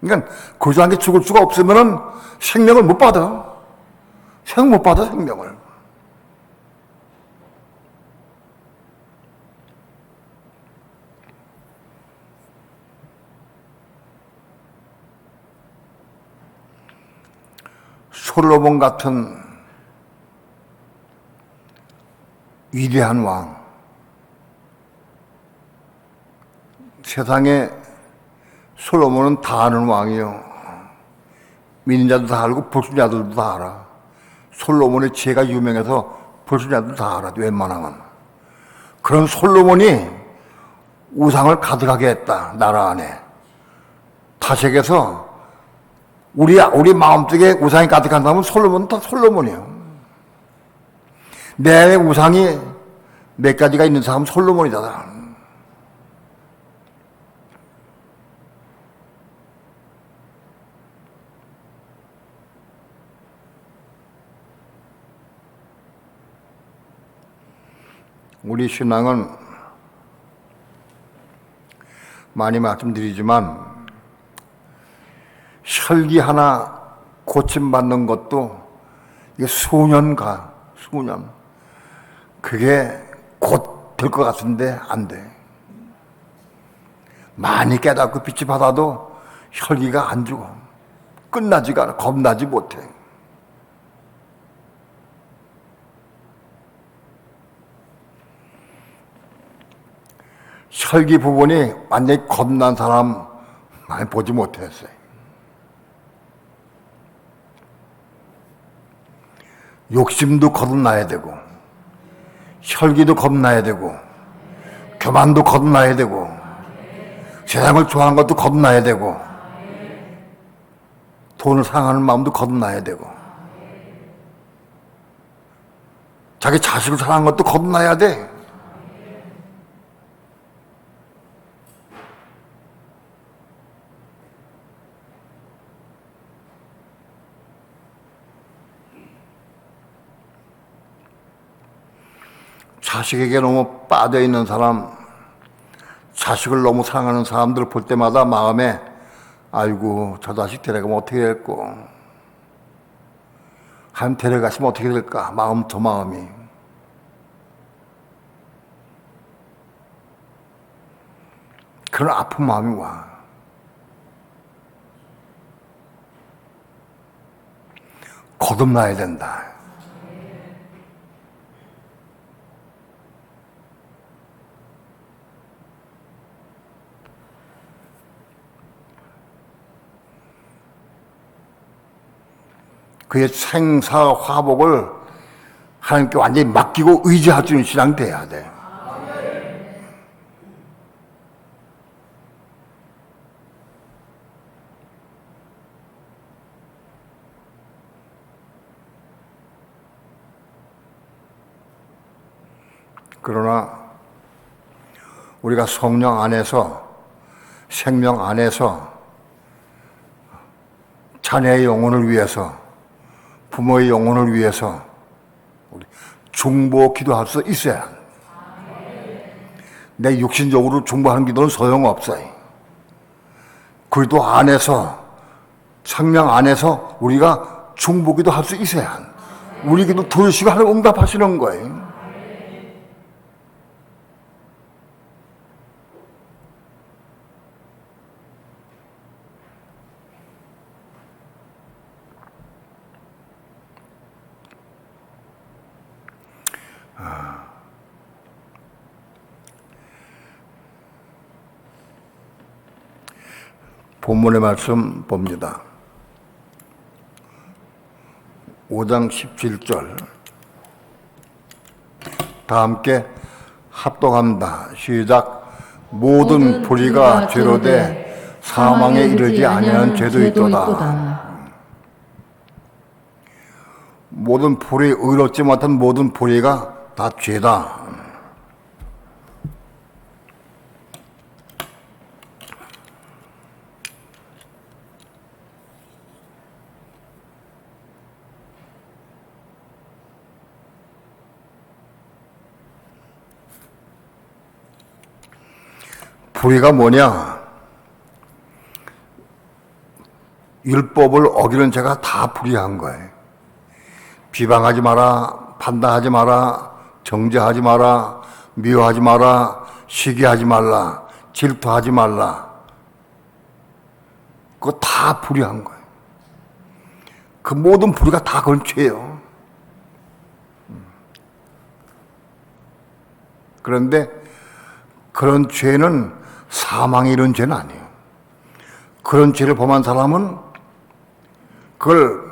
그러니까 고도 함께 죽을 수가 없으면은 생명을 못 받아. 생명 못 받아, 생명을. 솔로몬 같은 위대한 왕, 세상에 솔로몬은 다 아는 왕이요. 믿는 자도 다 알고 불신자들도 다 알아. 솔로몬의 지혜가 유명해서 불신자들도 다 알아, 웬만하면. 그런 솔로몬이 우상을 가득하게 했다, 나라 안에. 다색에서 우리 마음속에 우상이 가득한 사람은 솔로몬은 다 솔로몬이에요. 내 우상이 몇 가지가 있는 사람은 솔로몬이다. 우리 신앙은 많이 말씀드리지만 혈기 하나 고침받는 것도 이게 수년. 그게 곧 될 것 같은데 안 돼. 많이 깨닫고 빛이 받아도 혈기가 안 죽어. 끝나지가 않아. 겁나지 못해. 혈기 부분이 완전히 겁난 사람 많이 보지 못했어요. 욕심도 거듭나야 되고 혈기도 겁나야 되고 교만도 겁나야 되고 세상을 좋아하는 것도 겁나야 되고 돈을 사랑하는 마음도 겁나야 되고 자기 자식을 사랑하는 것도 겁나야 돼. 자식에게 너무 빠져있는 사람, 자식을 너무 사랑하는 사람들을 볼 때마다 마음에 아이고 저 자식 데려가면 어떻게 될까, 한 데려가시면 어떻게 될까, 저 마음이. 그런 아픈 마음이 와. 거듭나야 된다. 그의 생사 화복을 하나님께 완전히 맡기고 의지할 수 있는 신앙이 돼야 돼. 그러나 우리가 성령 안에서, 생명 안에서 자녀의 영혼을 위해서, 부모의 영혼을 위해서 중보 기도할 수 있어야 해. 내 육신적으로 중보하는 기도는 소용없어요. 그 기도 안에서, 생명 안에서 우리가 중보 기도 할 수 있어야 해. 우리 기도 들으시고 하나님 응답하시는 거예요. 본문의 말씀 봅니다. 5장 17절. 다 함께 합독합니다. 시작. 모든 불의가 죄로 돼 사망에 이르지 아니하는 죄도 있도다. 모든 불의, 의롭지 못한 모든 불의가 다 죄다. 불의가 뭐냐? 율법을 어기는 죄가 다 불의한 거예요. 비방하지 마라, 판단하지 마라, 정죄하지 마라, 미워하지 마라, 시기하지 말라, 질투하지 말라. 그거 다 불의한 거예요. 그 모든 불의가 다 그건 죄예요. 그런데 그런 죄는 사망에 이른 죄는 아니에요. 그런 죄를 범한 사람은 그걸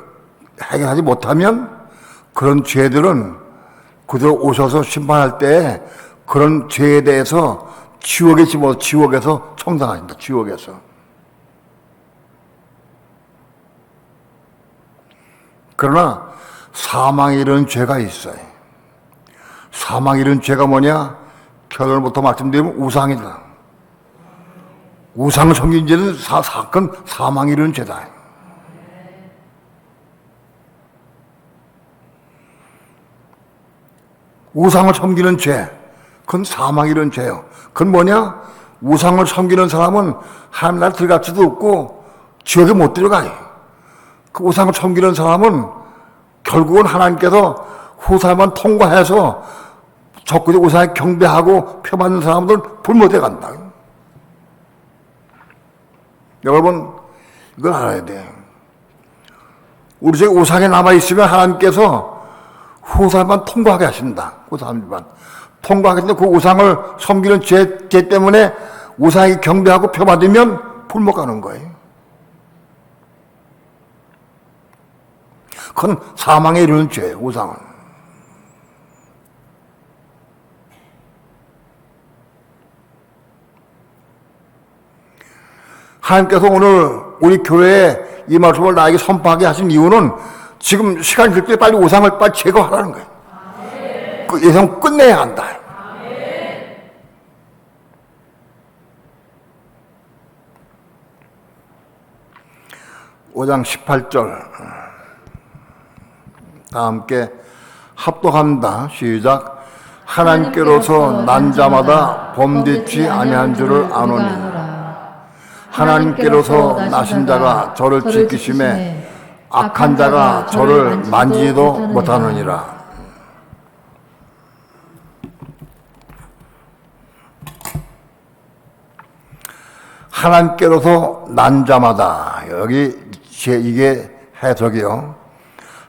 해결하지 못하면 그런 죄들은 그대로 오셔서 심판할 때 그런 죄에 대해서 지옥에 집어서 지옥에서 청산하신다. 지옥에서. 그러나 사망에 이르는 죄가 있어요. 사망에 이르는 죄가 뭐냐? 결론부터 말씀드리면 우상이다. 우상을 섬긴 죄는 사건 사망에 이르는 죄다. 우상을 섬기는 죄, 그건 사망에 이르는 죄예요. 그건 뭐냐? 우상을 섬기는 사람은 하나님 나라 들어갈 수도 없고 지옥에 못 들어가요. 그 우상을 섬기는 사람은 결국은 하나님께서 후사만 통과해서 적그리 우상에 경배하고 표받는 사람들 불못에 간다. 여러분 이걸 알아야 돼. 우리 중에 우상에 남아있으면 하나님께서 후사만 통과하게 하신다. 후사만 통과하게 되는데 그 우상을 섬기는 죄 때문에 우상에 경배하고 표받으면 불못 가는 거예요. 그건 사망에 이르는 죄예요. 우상은. 하나님께서 오늘 우리 교회에 이 말씀을 나에게 선포하게 하신 이유는 지금 시간이 될 때 빨리 우상을 빨리 제거하라는 거예요. 그 예상 끝내야 한다. (5장 18절) 다 함께 합독합니다. 시작. 하나님께로서 난 자마다 범죄치 아니한 줄을 아노니 하나님께로서 나신 자가 저를 지키심에 악한 자가 저를 만지지도 못하느니라. 하나님께로서 난 자마다, 여기 이게 해석이요.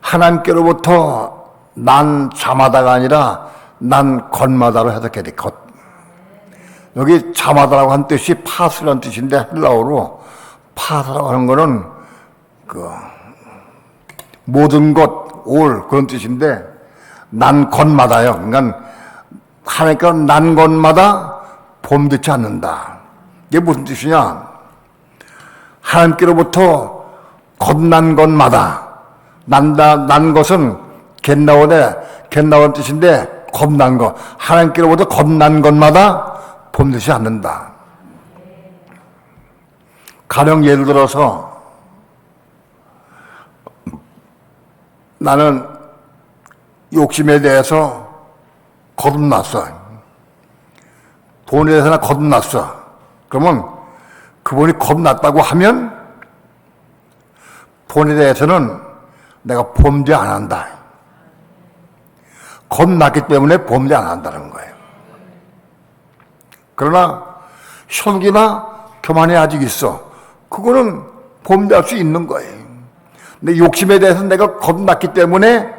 하나님께로부터 난 자마다가 아니라 난 것마다로 해석해야 돼. 것. 여기 자마다라고 한 뜻이 파스라는 뜻인데 헬라어로 파스라고 하는 거는 그 모든 것, 올 그런 뜻인데 난 것마다요. 그러니까 하나님께서 난 것마다 범죄치 않는다. 이게 무슨 뜻이냐? 하나님께로부터 겁난 것마다 난 것은 겟나오는 뜻인데 겁난 것. 하나님께로부터 겁난 것마다 범죄치 않는다. 가령 예를 들어서 나는 욕심에 대해서 거듭났어. 돈에 대해서나 거듭났어. 그러면 그분이 겁났다고 하면 돈에 대해서는 내가 범죄 안 한다. 겁났기 때문에 범죄 안 한다는 거예요. 그러나 혈기나 교만이 아직 있어. 그거는 범죄할 수 있는 거예요. 내 욕심에 대해서 내가 겁났기 때문에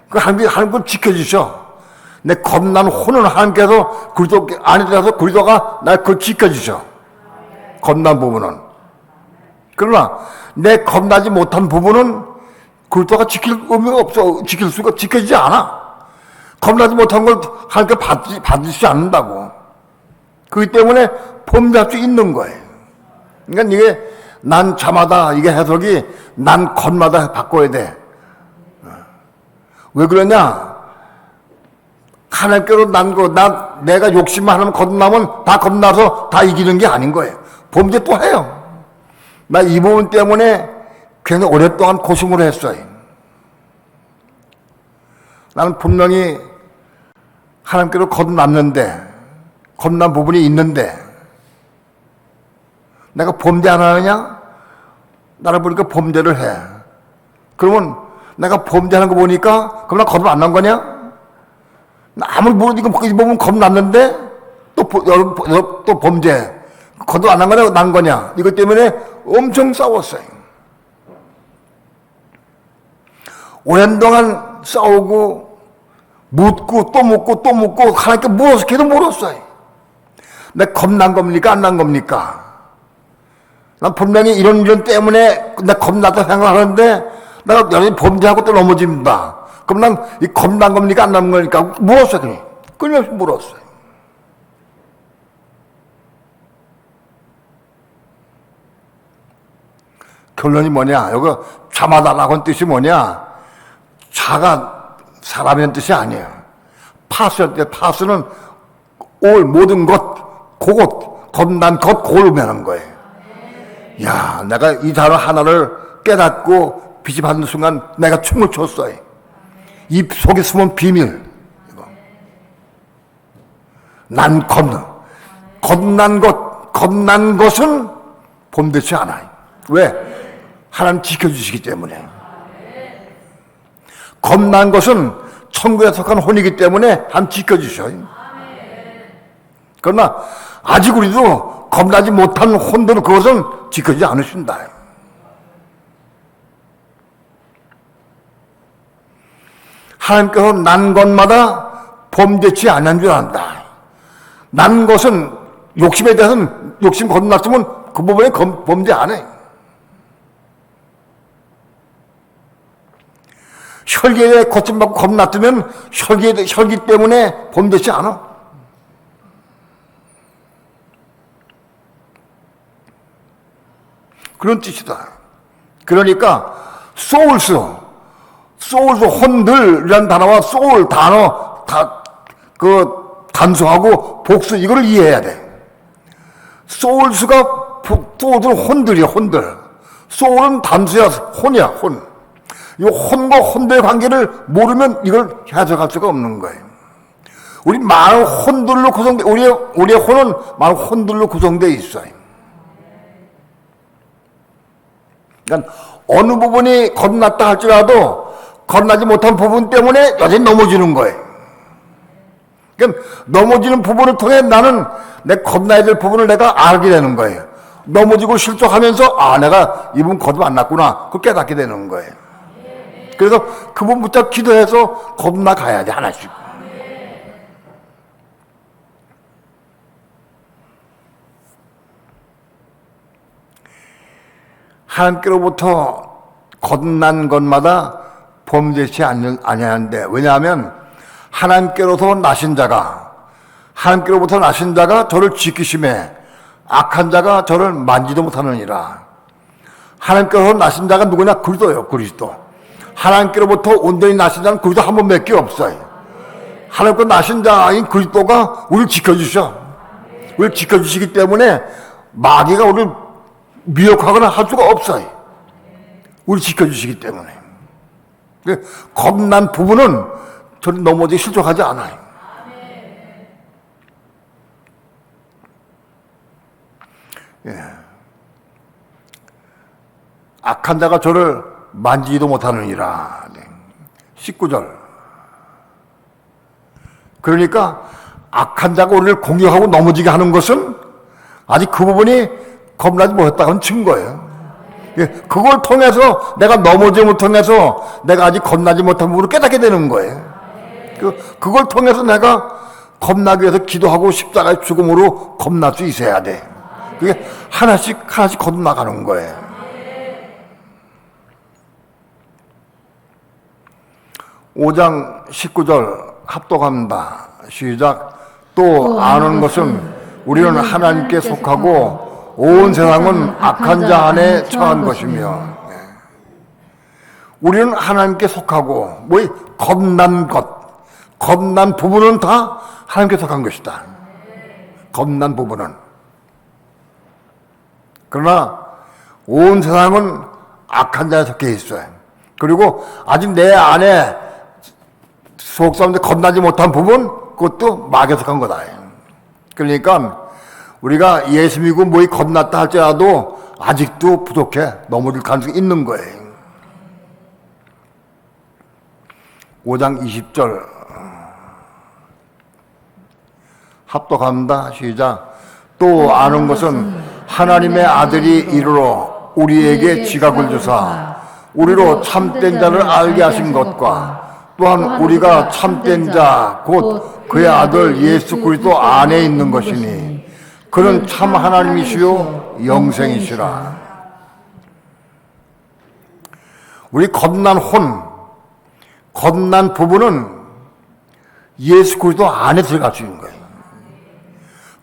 그 하나님은 지켜주셔. 내 겁난 혼은 하나님께서 그리스도 안에 들어서 그리스도가 날 그걸 지켜주셔. 겁난 부분은. 그러나 내 겁나지 못한 부분은 그리스도가 지킬 의미가 없어. 지켜지지 않아. 겁나지 못한 걸 하나님께 받으시지 않는다고. 그렇기 때문에 범죄할 수 있는 거예요. 그러니까 이게 난 자마다 이게 해석이 난 겁마다 바꿔야 돼. 왜 그러냐? 하나님께로 내가 욕심만 하면 겁나면 다 겁나서 다 이기는 게 아닌 거예요. 범죄 또 해요. 나 이 부분 때문에 굉장히 오랫동안 고심을 했어요. 나는 분명히 하나님께로 겁난 부분이 있는데 내가 범죄 안 하느냐? 나를 보니까 범죄를 해. 그러면 내가 범죄하는 거 보니까 그럼 나 거듭 안 난 거냐? 나 아무리 모르니까 이 부분 겁났는데 또 범죄. 거듭 안 난 거냐? 난 거냐? 이것 때문에 엄청 싸웠어요. 오랜 동안 싸우고 묻고 또 묻고 하나님께 물어서 계속 물었어요. 내 겁난 겁니까? 안 난 겁니까? 난 분명히 이런 때문에 내 겁나다 생각하는데 내가 여전히 범죄하고 또 넘어집니다. 그럼 난 이 겁난 겁니까? 안 난 겁니까? 물었어요. 끊임없이 물었어요. 결론이 뭐냐? 여기 참아달라고 뜻이 뭐냐? 자가 사람이라는 뜻이 아니에요. 파스는 모든 것, 그것, 겁난 것, 그걸 의미하는 거예요. 야, 내가 이 단어 하나를 깨닫고 빛이 받는 순간 내가 춤을 췄어요. 입 속에 숨은 비밀. 난 겁난 것은 범되지 않아요. 왜? 하나님 지켜주시기 때문에. 겁난 것은 천국에 속한 혼이기 때문에 하나님 지켜주셔요. 그러나 아직 우리도 겁나지 못한 혼들은 그것은 지켜지지 않으신다. 하나님께서 난 것마다 범죄치 않은 줄 안다. 난 것은 욕심에 대해서는 욕심 겁났으면 그 부분에 범죄 안 해. 혈기에 고침받고 겁났으면 혈기 때문에 범죄치 않아. 그런 뜻이다. 그러니까 소울스 혼들이라는 단어와 소울 단어 단수하고 복수 이거를 이해해야 돼. 소울은 혼들이야, 혼들. 소울은 단수야, 혼이야, 혼. 이 혼과 혼들의 관계를 모르면 이걸 해석할 수가 없는 거예요. 우리 많은 혼들로 우리의 혼은 많은 혼들로 구성되어 있어요. 그러니까 어느 부분이 겁났다 할지라도 겁나지 못한 부분 때문에 여전히 넘어지는 거예요. 그러니까 넘어지는 부분을 통해 나는 내 겁나야 될 부분을 내가 알게 되는 거예요. 넘어지고 실족하면서 내가 이 부분 거듭 안 났구나. 그걸 깨닫게 되는 거예요. 그래서 그 부분부터 기도해서 겁나 가야 돼, 하나씩. 하나님께로부터 겁난 것마다 범죄치 아니하는데, 왜냐하면 하나님께로부터 나신 자가 저를 지키심에 악한 자가 저를 만지도 못하느니라. 하나님께로부터 나신 자가 누구냐? 그리스도. 하나님께로부터 온전히 나신 자는 그리스도 한 번밖에 없어요. 하나님께로 나신 자인 그리스도가 우리를 지켜주셔. 우리를 지켜주시기 때문에 마귀가 우리를 미혹하거나 할 수가 없어요. 우리 지켜주시기 때문에. 겁난 부분은 저리 넘어지 실족하지 않아요. 예. 악한 자가 저를 만지지도 못하느니라. 19절. 그러니까 악한 자가 우리를 공격하고 넘어지게 하는 것은 아직 그 부분이 겁나지 못했다는 증거예요. 그걸 통해서 내가 넘어짐을 통해서 내가 아직 겁나지 못한 부분을 깨닫게 되는 거예요. 그걸 통해서 내가 겁나기 위해서 기도하고 십자가의 죽음으로 겁날 수 있어야 돼. 그게 하나씩 거듭나가는 거예요. 5장 19절 합독합니다. 시작. 또 아는 것은 우리는 하나님께 속하고 온 세상은 악한 자 안에 처한 것이며, 우리는 하나님께 속하고, 겁난 부분은 다 하나님께 속한 것이다. 겁난 부분은. 그러나 온 세상은 악한 자에 속해 있어요. 그리고 아직 내 안에 속 사람들 겁나지 못한 부분, 그것도 마귀에 속한 거다. 그러니까 우리가 예수 믿고 겁났다 할지라도 아직도 부족해. 넘어질 가능성이 있는 거예요. 5장 20절 합독합니다. 시작. 또 아는 것은 하나님의 아들이 이르러 우리에게 지각을 주사 우리로 참된 자를 알게 하신 것과 또한 우리가 참된 자 곧 그의 아들 예수 그리스도 안에 있는 것이니 그는 참 하나님이시요 영생이시라. 우리 겁난 겁난 부분은 예수 그리스도 안에 들어갈 수 있는 거예요.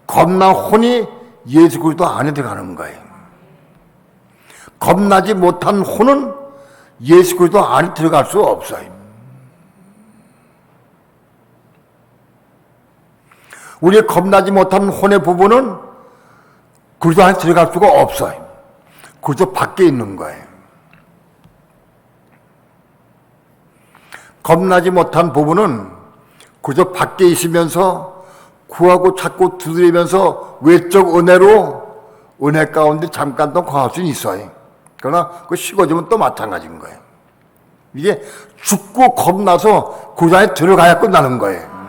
겁난 혼이 예수 그리스도 안에 들어가는 거예요. 겁나지 못한 혼은 예수 그리스도 안에 들어갈 수 없어요. 우리의 겁나지 못한 혼의 부분은 그리스도 안에 들어갈 수가 없어요. 그리스도 밖에 있는 거예요. 겁나지 못한 부분은 그저 밖에 있으면서 구하고 찾고 두드리면서 외적 은혜 가운데 잠깐 더 거할 수는 있어요. 그러나 그 식어지면 또 마찬가지인 거예요. 이게 죽고 겁나서 그 안에 들어가야 끝나는 거예요.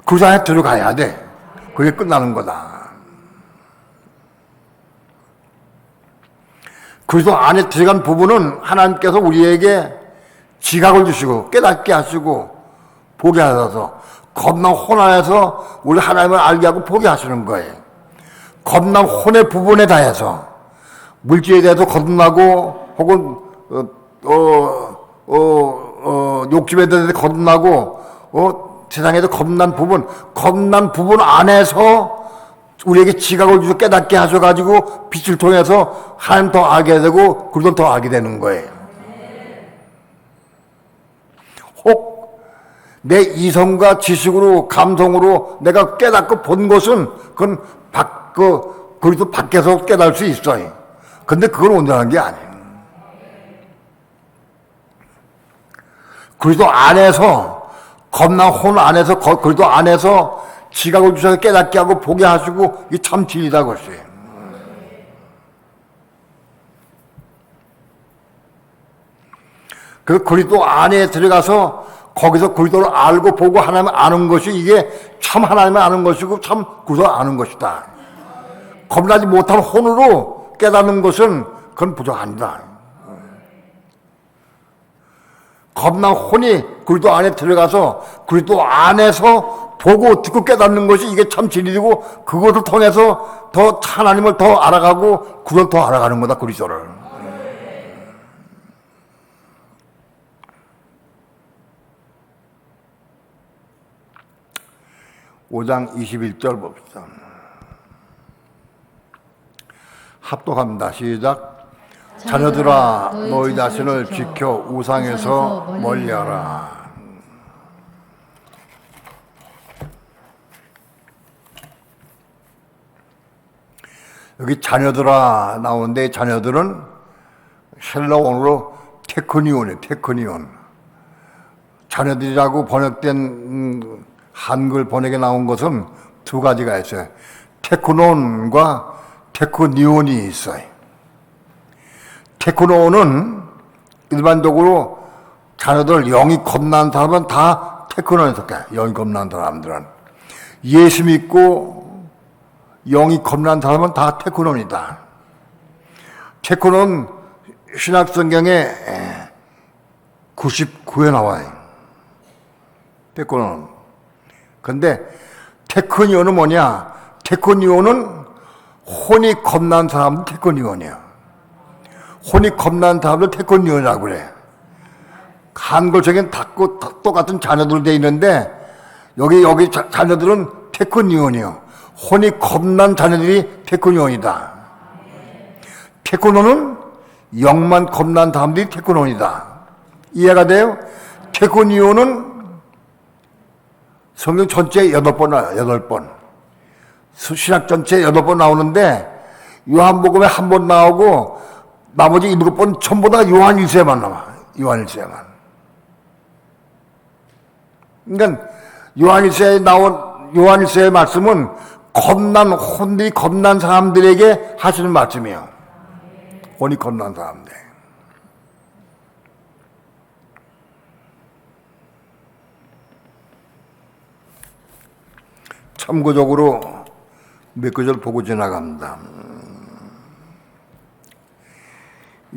그 안에 들어가야 돼. 그게 끝나는 거다. 그래서 안에 들어간 부분은 하나님께서 우리에게 지각을 주시고 깨닫게 하시고 보게 하셔서 겁난 혼 안에서 우리 하나님을 알게 하고 보게 하시는 거예요. 겁난 혼의 부분에 대해서 물질에 대해서 겁나고 혹은 욕심에 대해서 겁나고 세상에서 겁난 부분 안에서 우리에게 지각을 주셔서 깨닫게 하셔가지고 빛을 통해서 하나님 더 알게 되고 그리스도 더 알게 되는 거예요. 혹 내 이성과 지식으로 감성으로 내가 깨닫고 본 것은 그건 그리스도 밖에서 깨달을 수 있어요. 근데 그건 온전한 게 아니에요. 그리스도 안에서 겁난 혼 안에서 그리스도 안에서 지각을 주셔서 깨닫게 하고 보게 하시고 이게 참 진리다 그랬어요. 그 그리스도 안에 들어가서 거기서 그리스도를 알고 보고 하나님을 아는 것이 이게 참 하나님을 아는 것이고 참 그리스도를 아는 것이다. 겁나지 못한 혼으로 깨닫는 것은 그건 부족합니다. 겁난 혼이 그리스도 안에 들어가서 그리스도 안에서 보고 듣고 깨닫는 것이 이게 참 진리고 그것을 통해서 더 하나님을 더 알아가고 그걸 더 알아가는 거다 그리스도를. (5장 21절) 봅시다. 합독합니다. 시작. 자녀들아 너희 자신을 지켜 우상에서 멀리하라. 여기 자녀들아 나오는데 자녀들은 헬라어로 테크니온이에요. 테크니온. 자녀들이라고 번역된 한글 번역에 나온 것은 두 가지가 있어요. 테크논과 테크니온이 있어요. 테크논은 일반적으로 자녀들 영이 겁난 사람은 다 테크논에 속해. 영이 겁난 사람들은. 예수 믿고 영이 겁난 사람은 다 테크논이다. 테크논 신약성경에 99회 나와요. 테크논. 근데 테크니온은 뭐냐? 테크니온은 혼이 겁난 사람도 테크니온이야. 혼이 겁난 사람도 테크니온이라고 그래. 한글책엔 다 똑같은 자녀들 돼 있는데 여기 자녀들은 테크니온이요. 혼이 겁난 자녀들이 테크니온이다. 테크노는 영만 겁난 사람들이 테크노이다. 이해가 돼요? 테크니온은 성경 전체에 8번 나와요. 8번. 신약 전체에 8번 나오는데 요한복음에 한 번 나오고 나머지 7번 전부 다 요한 1세만 나와. 요한 1세만. 그러니까 요한 1세에 나온 요한 1세의 말씀은 혼이 겁난 사람들에게 하시는 말씀이에요. 혼이 겁난 사람들. 참고적으로 몇 구절 보고 지나갑니다.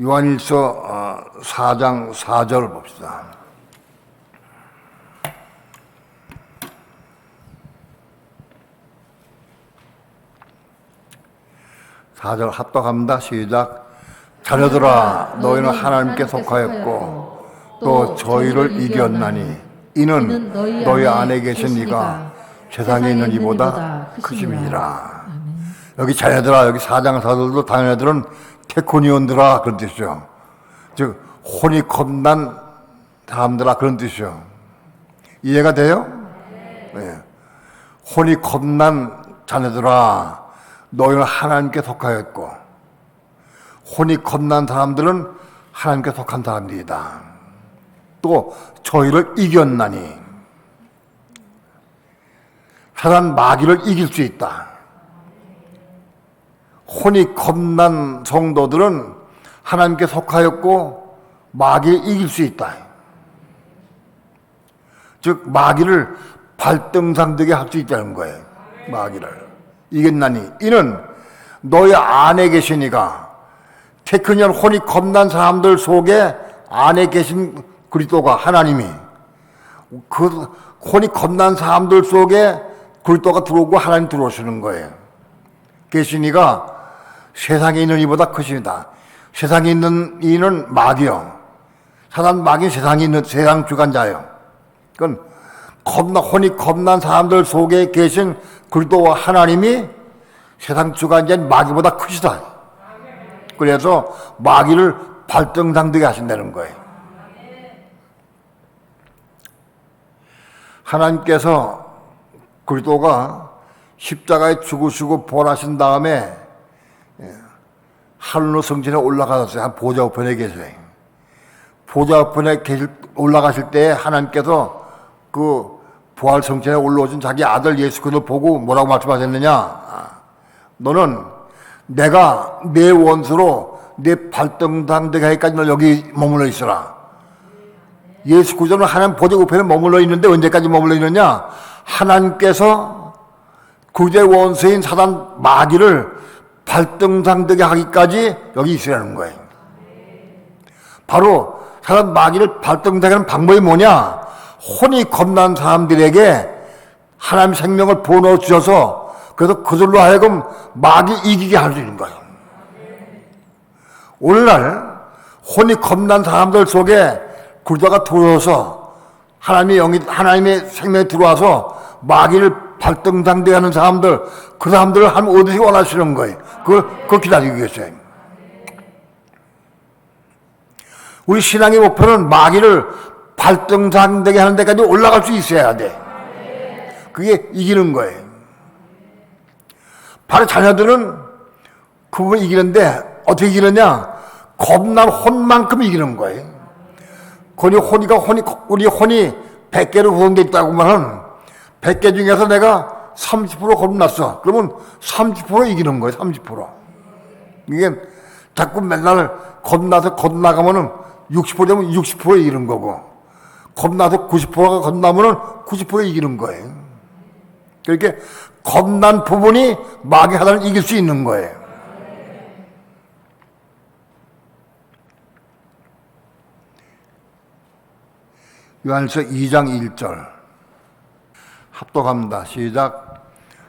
요한일서 4장 4절 봅시다. 4절 합독합니다. 시작. 자녀들아 너희는 하나님께 속하였고 또 저희를 이겼나니 이는 너희 안에 계신 이가 세상에 있는 이보다 크심이니라. 여기 자녀들아, 여기 4장 4절도 자녀들은 테코니온들아 그런 뜻이죠. 즉 혼이 겁난 사람들아 그런 뜻이죠. 이해가 돼요? 네. 혼이 겁난 자녀들아 너희는 하나님께 속하였고 혼이 겁난 사람들은 하나님께 속한 사람들이다. 또 저희를 이겼나니 사단 마귀를 이길 수 있다. 혼이 겁난 성도들은 하나님께 속하였고 마귀를 이길 수 있다. 즉 마귀를 발등상되게 할 수 있다는 거예요. 마귀를 이겼나니 이는 너희 안에 계신 이가 테크니온 혼이 겁난 사람들 속에 안에 계신 그리스도가 하나님이 그 혼이 겁난 사람들 속에 그리스도가 들어오고 하나님 들어오시는 거예요. 계신 이가 세상에 있는 이보다 크십니다. 세상에 있는 이는 마귀요. 사단 마귀는 세상에 있는 세상 주관자예요. 그건 혼이 겁난 사람들 속에 계신 그리스도와 하나님이 세상 주관자인 마귀보다 크시다. 그래서 마귀를 발등상되게 하신다는 거예요. 하나님께서 그리스도가 십자가에 죽으시고 부활하신 다음에 하늘로 성전에 올라가셨어요. 한 보좌 우편에 계세요. 보좌 우편에 올라가실 때 하나님께서 그 부활 성전에 올라오신 자기 아들 예수 그리스도를 보고 뭐라고 말씀하셨느냐? 너는 내가 내 원수로 내 발등상되게 하기까지 너 여기 머물러 있어라. 예수 그리스도는 하나님 보좌 우편에 머물러 있는데 언제까지 머물러 있느냐? 하나님께서 그의 원수인 사단 마귀를 발등상되게 하기까지 여기 있으라는 거예요. 바로 사단 마귀를 발등상하게 하는 방법이 뭐냐? 혼이 겁난 사람들에게 하나님 생명을 부어넣어 주셔서 그래서 그들로 하여금 마귀 이기게 하시는 거예요. 오늘날 혼이 겁난 사람들 속에 그리스도가 들어와서 하나님의 생명이 들어와서 마귀를 발등상대게 하는 사람들, 그 사람들을 하나님 어디서 원하시는 거예요. 그걸 기다리고 계세요. 우리 신앙의 목표는 마귀를 발등상되게 하는 데까지 올라갈 수 있어야 돼. 그게 이기는 거예요. 바로 자녀들은 그걸 이기는데 어떻게 이기느냐? 겁난 혼만큼 이기는 거예요. 우리 혼이 100개로 구성되어 있다고 하면 100개 중에서 내가 30% 겁났어. 그러면 30% 이기는 거예요. 30%. 이게 자꾸 맨날 겁나서 겁나가면은 60% 되면 60% 이기는 거고 겁나서 90%가 겁나면은 90% 이기는 거예요. 그렇게 겁난 부분이 마귀 하나를 이길 수 있는 거예요. 요한일서 2장 1절 합독합니다. 시작.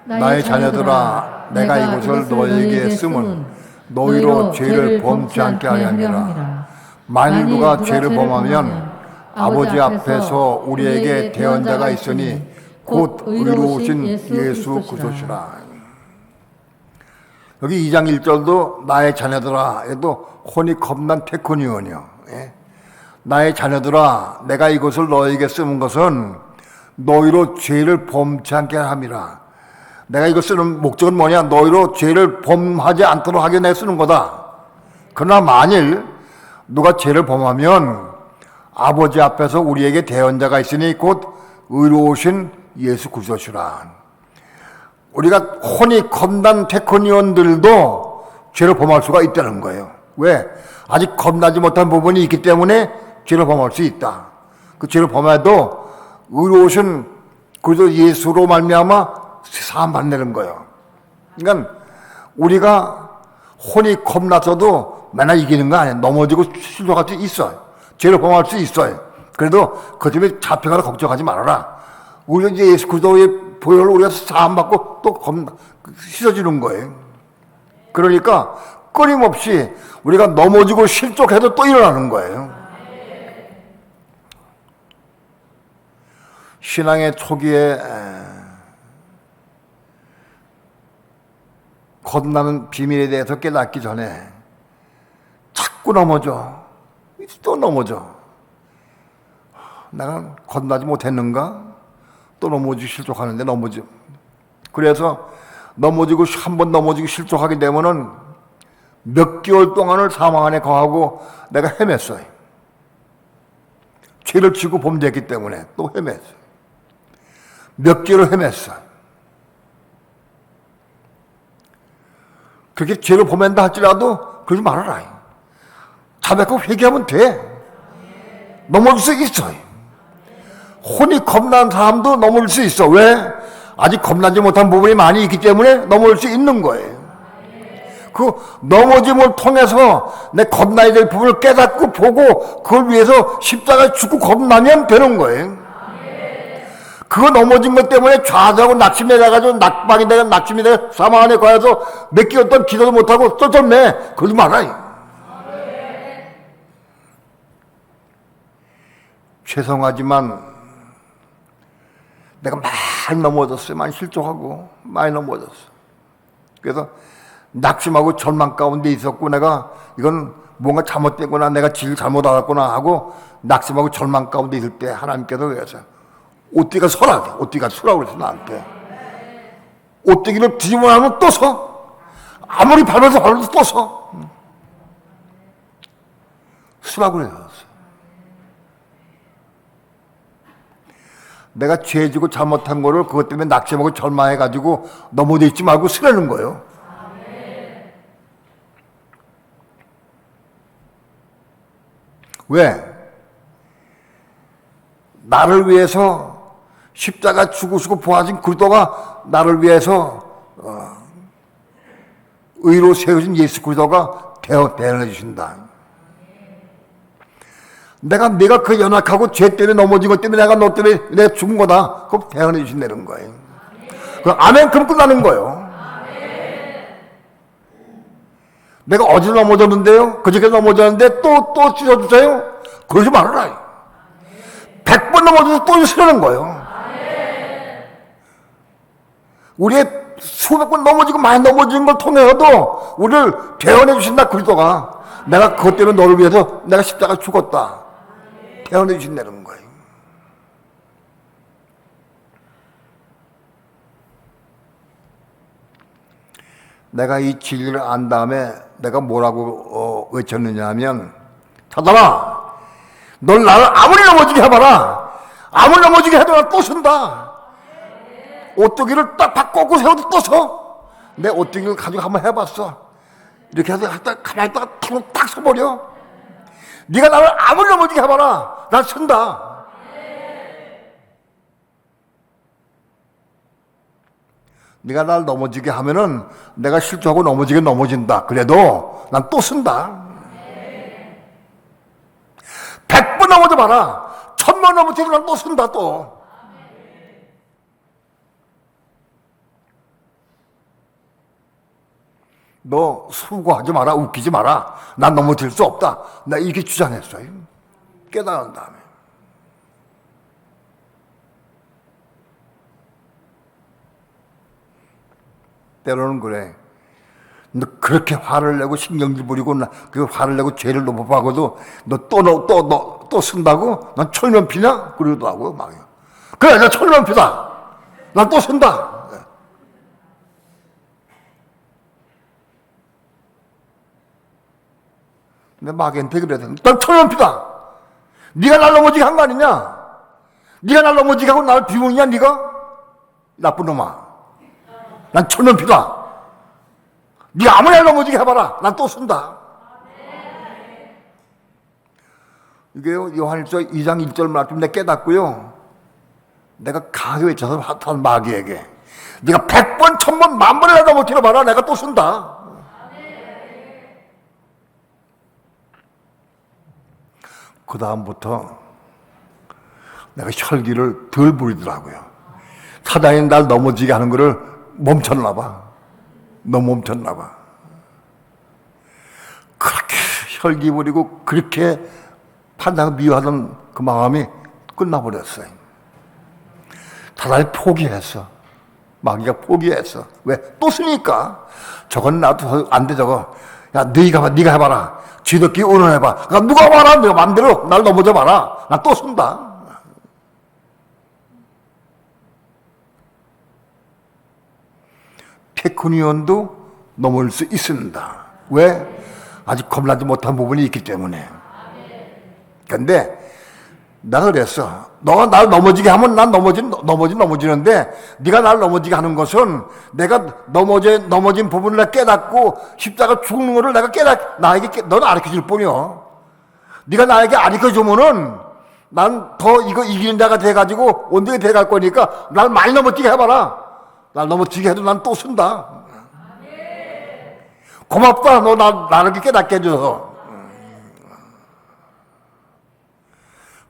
나의 자녀들아 내가 이것을 너희에게 쓰면 너희로 죄를 범치 않게 하려 함이라. 만일 누가 죄를 범하면 아버지 앞에서 우리에게 대언자가 있으니 곧 의로우신 예수 그리스도시라. 여기 2장 1절도 나의 자녀들아, 얘도 혼이 겁난 테코니온이요. 나의 자녀들아, 내가 이것을 너에게 쓰는 것은 너희로 죄를 범치 않게 함이라. 내가 이거 쓰는 목적은 뭐냐? 너희로 죄를 범하지 않도록 하게 내 쓰는 거다. 그러나 만일 누가 죄를 범하면 아버지 앞에서 우리에게 대언자가 있으니 곧 의로우신 예수 그리스도시라. 우리가 혼이 겁난 테코니온들도 죄를 범할 수가 있다는 거예요. 왜? 아직 겁나지 못한 부분이 있기 때문에 죄를 범할 수 있다. 그 죄를 범해도 의로우신 그리스도 예수로 말미암아 사함 받는 거예요. 그러니까 우리가 혼이 겁나서도 맨날 이기는 거 아니야. 넘어지고 실족할 수 있어요. 죄를 범할 수 있어요. 그래도 그 때문에 잡혀가라 걱정하지 말아라. 우리가 이제 예수 그리스도의 보혈을 우리가 사함 받고 또 씻어주는 거예요. 그러니까 끊임없이 우리가 넘어지고 실족해도 또 일어나는 거예요. 신앙의 초기에 겁나는 비밀에 대해서 깨닫기 전에 자꾸 넘어져. 또 넘어져. 내가 겁나지 못했는가? 또 넘어지고 실족하는데 넘어져. 그래서 넘어지고 한 번 넘어지고 실족하게 되면은 몇 개월 동안을 사망 안에 거하고 내가 헤맸어요. 죄를 지고 범죄했기 때문에 또 헤맸어요. 몇 개월을 헤맸어. 그렇게 죄를 범한다 할지라도 그러지 말아라. 자백하고 회개하면 돼. 넘어질 수 있어요. 혼이 겁난 사람도 넘어질 수 있어. 왜? 아직 겁나지 못한 부분이 많이 있기 때문에 넘어질 수 있는 거예요. 그 넘어짐을 통해서 내 겁나야 될 부분을 깨닫고 보고 그걸 위해서 십자가에 죽고 겁나면 되는 거예요. 그거 넘어진 것 때문에 좌절하고 낙심해 가지고 낙방이 되고 낙심이 되고 사망 안에 거해서 몇 개월 동안 기도도 못하고 쫓아내. 그러지 말아요. 죄송하지만 내가 많이 넘어졌어요. 많이 실족하고 많이 넘어졌어. 그래서 낙심하고 절망 가운데 있었고 내가 이건 뭔가 잘못됐구나, 내가 질 잘못 알았구나 하고 낙심하고 절망 가운데 있을 때 하나님께서 그러세요. 옷띠가 서라. 옷띠가 서라고 그랬어 나한테. 옷띠기를 뒤집어 나면 또 서. 아무리 밟아도 또 서. 서라고 그랬어. 내가 죄지고 잘못한 거를 그것 때문에 낙심하고 절망해가지고 넘어져 있지 말고 쓰라는 거예요. 왜? 나를 위해서 십자가 죽으시고 부활하신 그리스도가 나를 위해서 의로 세우신 예수 그리스도가 대언해 주신다. 내가 그 연약하고 죄 때문에 넘어진 것 때문에 내가 너 때문에 내가 죽은 거다. 그럼 대언해 주신다는 거예요. 그럼 아멘 그럼 끝나는 거예요. 내가 어제 넘어졌는데요. 그저께 넘어졌는데 또 씻어주세요. 그러지 말아라. 100번 넘어져서 또 쓰려는 거예요. 우리의 수백 번 넘어지고 많이 넘어진 걸 통해서도 우리를 대언해 주신다. 그리스도가 내가 그것 때문에 너를 위해서 내가 십자가 죽었다. 대언해 주신다는 거예요. 내가 이 진리를 안 다음에 내가 뭐라고 외쳤느냐 하면 사단아 널 나를 아무리 넘어지게 해봐라. 아무리 넘어지게 해도 나 또 선다. 오뚜기를 딱 바꿔고 세워도 또 서. 내 오뚜기를 가지고 한번 해봤어. 이렇게 해서 가만히 있다가 탁 서버려. 네가 나를 아무리 넘어지게 해봐라. 난 선다. 네가 날 넘어지게 하면은 내가 실수하고 넘어진다. 그래도 난 또 쓴다. 100번 넘어져 봐라. 1000번 넘어지면 난 또 쓴다 또. 너 수고하지 마라. 웃기지 마라. 난 넘어질 수 없다. 나 이렇게 주장했어요. 깨달은 다음에. 때로는 그래. 너 그렇게 화를 내고 신경질 부리고 그 화를 내고 죄를 높아하고도 너 또 쓴다고? 난 철면피냐? 그러더라고요. 막. 그래, 나 철면피다. 난 또 쓴다. 근데 마귀한테 그래서 난 철면피다. 네가 날 넘어지게 한 거 아니냐? 네가 날 넘어지게 하고 나를 비웃냐 네가? 나쁜 놈아. 난 철면피다. 네가 아무리 날 넘어지게 해봐라. 난 또 쓴다. 이게요, 요한일서 2장 1절 말씀 내가 깨닫고요. 내가 강하게 외쳐서 한 마귀에게 네가 100번, 1000번, 10,000번이라도 넘어뜨려봐라. 내가 또 쓴다. 그 다음부터 내가 혈기를 덜 부리더라고요. 사단이 날 넘어지게 하는 거를 멈췄나 봐. 너무 멈췄나 봐. 그렇게 혈기 부리고 그렇게 판단을 미워하던 그 마음이 끝나버렸어요. 사단이 포기했어. 마귀가 포기했어. 왜? 또 쓰니까. 저건 나도 안 돼, 저거. 야, 네가 해봐라. 지들끼리 의논해봐. 그러니까 누가 봐라. 내가 맘대로 날 넘어져 봐라. 나 또 쓴다. 테크니온도 넘을 수 있습니다. 왜? 아직 겁나지 못한 부분이 있기 때문에. 근데 내가 그랬어. 너가 날 넘어지게 하면 난 넘어지는데 네가 날 넘어지게 하는 것은 내가 넘어진 부분을 내가 깨닫고 십자가 죽는 거를 내가 나에게 너는 가르쳐줄 뿐이요. 네가 나에게 가르쳐주면은 난 더 이거 이기는 자가 돼가지고 온전히 돼갈 거니까 날 많이 넘어지게 해봐라. 날 넘어지게 해도 난 또 쓴다. 고맙다. 너 나를 깨닫게 해줘서.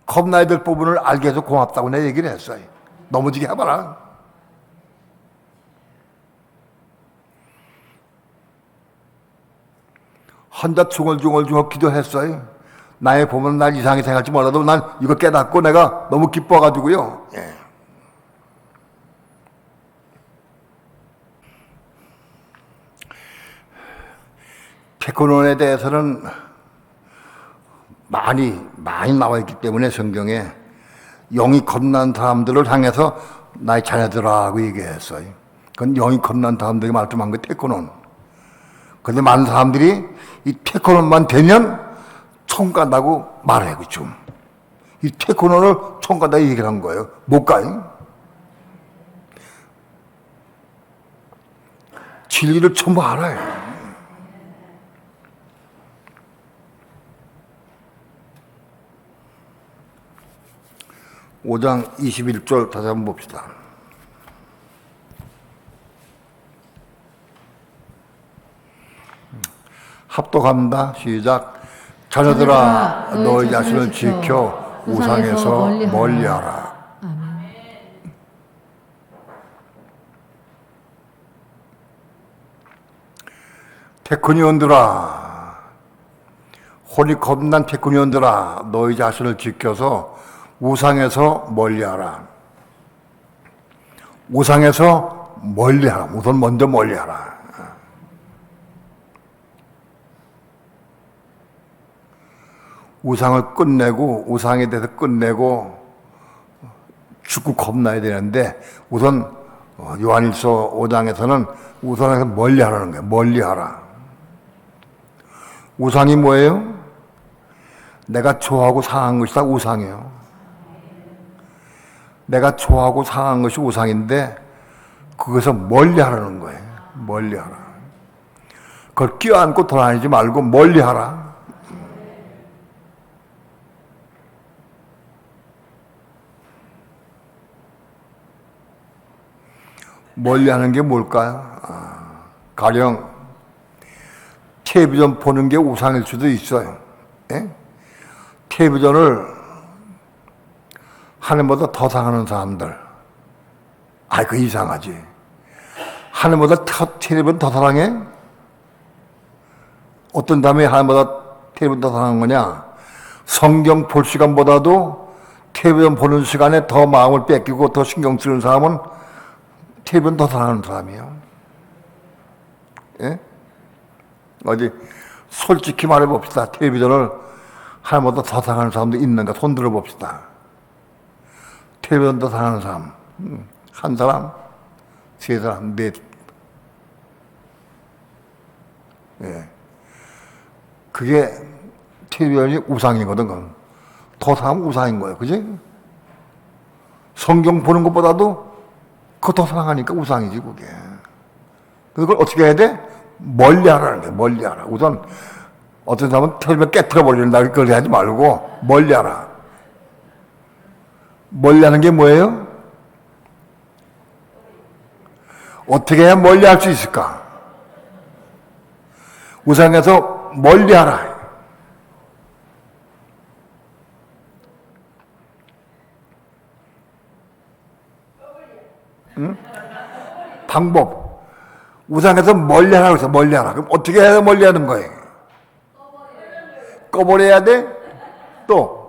겁나야 될 부분을 알게 해서 고맙다고 내 얘기를 했어요. 넘어지게 해봐라. 혼자 중얼중얼 기도했어요. 나의 보면 날 이상하게 생각할지 몰라도 난 이거 깨닫고 내가 너무 기뻐가지고요. 예. 테크논에 대해서는 많이 나와 있기 때문에 성경에 영이 겁난 사람들을 향해서 나의 자녀들아라고 얘기했어요. 그건 영이 겁난 사람들이 말씀한 거 테크논. 그런데 많은 사람들이 이 테크논만 되면 총 간다고 말해요. 그죠? 이 테크논을 총 간다 얘기를 한 거예요. 못 가요. 진리를 전부 알아요. 5장 21절 다시 한번 봅시다. 합독합니다. 시작. 자녀들아, 너희 자신을 지켜 우상에서 멀리하라. 테크니온들아, 혼이 겁난 테크니온들아, 너희 자신을 지켜서 우상에서 멀리하라. 우상에서 멀리하라. 우선 먼저 멀리하라. 우상을 끝내고 우상에 대해서 끝내고 죽고 겁나야 되는데 우선 요한일서 5장에서는 우상에서 멀리하라는 거예요. 멀리하라. 우상이 뭐예요? 내가 좋아하고 사랑한 것이 다 우상이에요. 내가 좋아하고 사랑한 것이 우상인데 그것에서 멀리하라는 거예요. 멀리하라. 그걸 껴안고 돌아다니지 말고 멀리하라. 멀리하는 게 뭘까요? 가령 텔레비전 보는 게 우상일 수도 있어요. 예? 텔레비전을 하늘보다 더 사랑하는 사람들. 그 이상하지. 하늘보다 텔레비전 더 사랑해? 어떤 사람이 하늘보다 텔레비전 더 사랑하는 거냐? 성경 볼 시간보다도 텔레비전 보는 시간에 더 마음을 뺏기고 더 신경 쓰는 사람은 텔레비전 더 사랑하는 사람이에요. 예? 어디 솔직히 말해봅시다. 텔레비전을 하나보다 더 사랑하는 사람도 있는가? 손 들어봅시다. 텔레비전 더 사랑하는 사람. 한 사람, 세 사람, 넷. 예. 그게 텔레비전이 우상이거든. 그건. 더 사랑하면 우상인 거예요. 그지? 성경 보는 것보다도 그거 더 사랑하니까 우상이지, 그게. 그걸 어떻게 해야 돼? 멀리 하라는 거예요. 멀리 하라. 우선 어떤 사람은 텔레비전 깨트려 버린다. 그걸 하지 말고 멀리 하라. 멀리 하는 게 뭐예요? 어떻게 해야 멀리 할 수 있을까? 우상에서 멀리 하라. 응? 방법. 우상에서 멀리 하라고 해서 멀리 하라. 그럼 어떻게 해야 멀리 하는 거예요? 꺼버려야 돼? 또.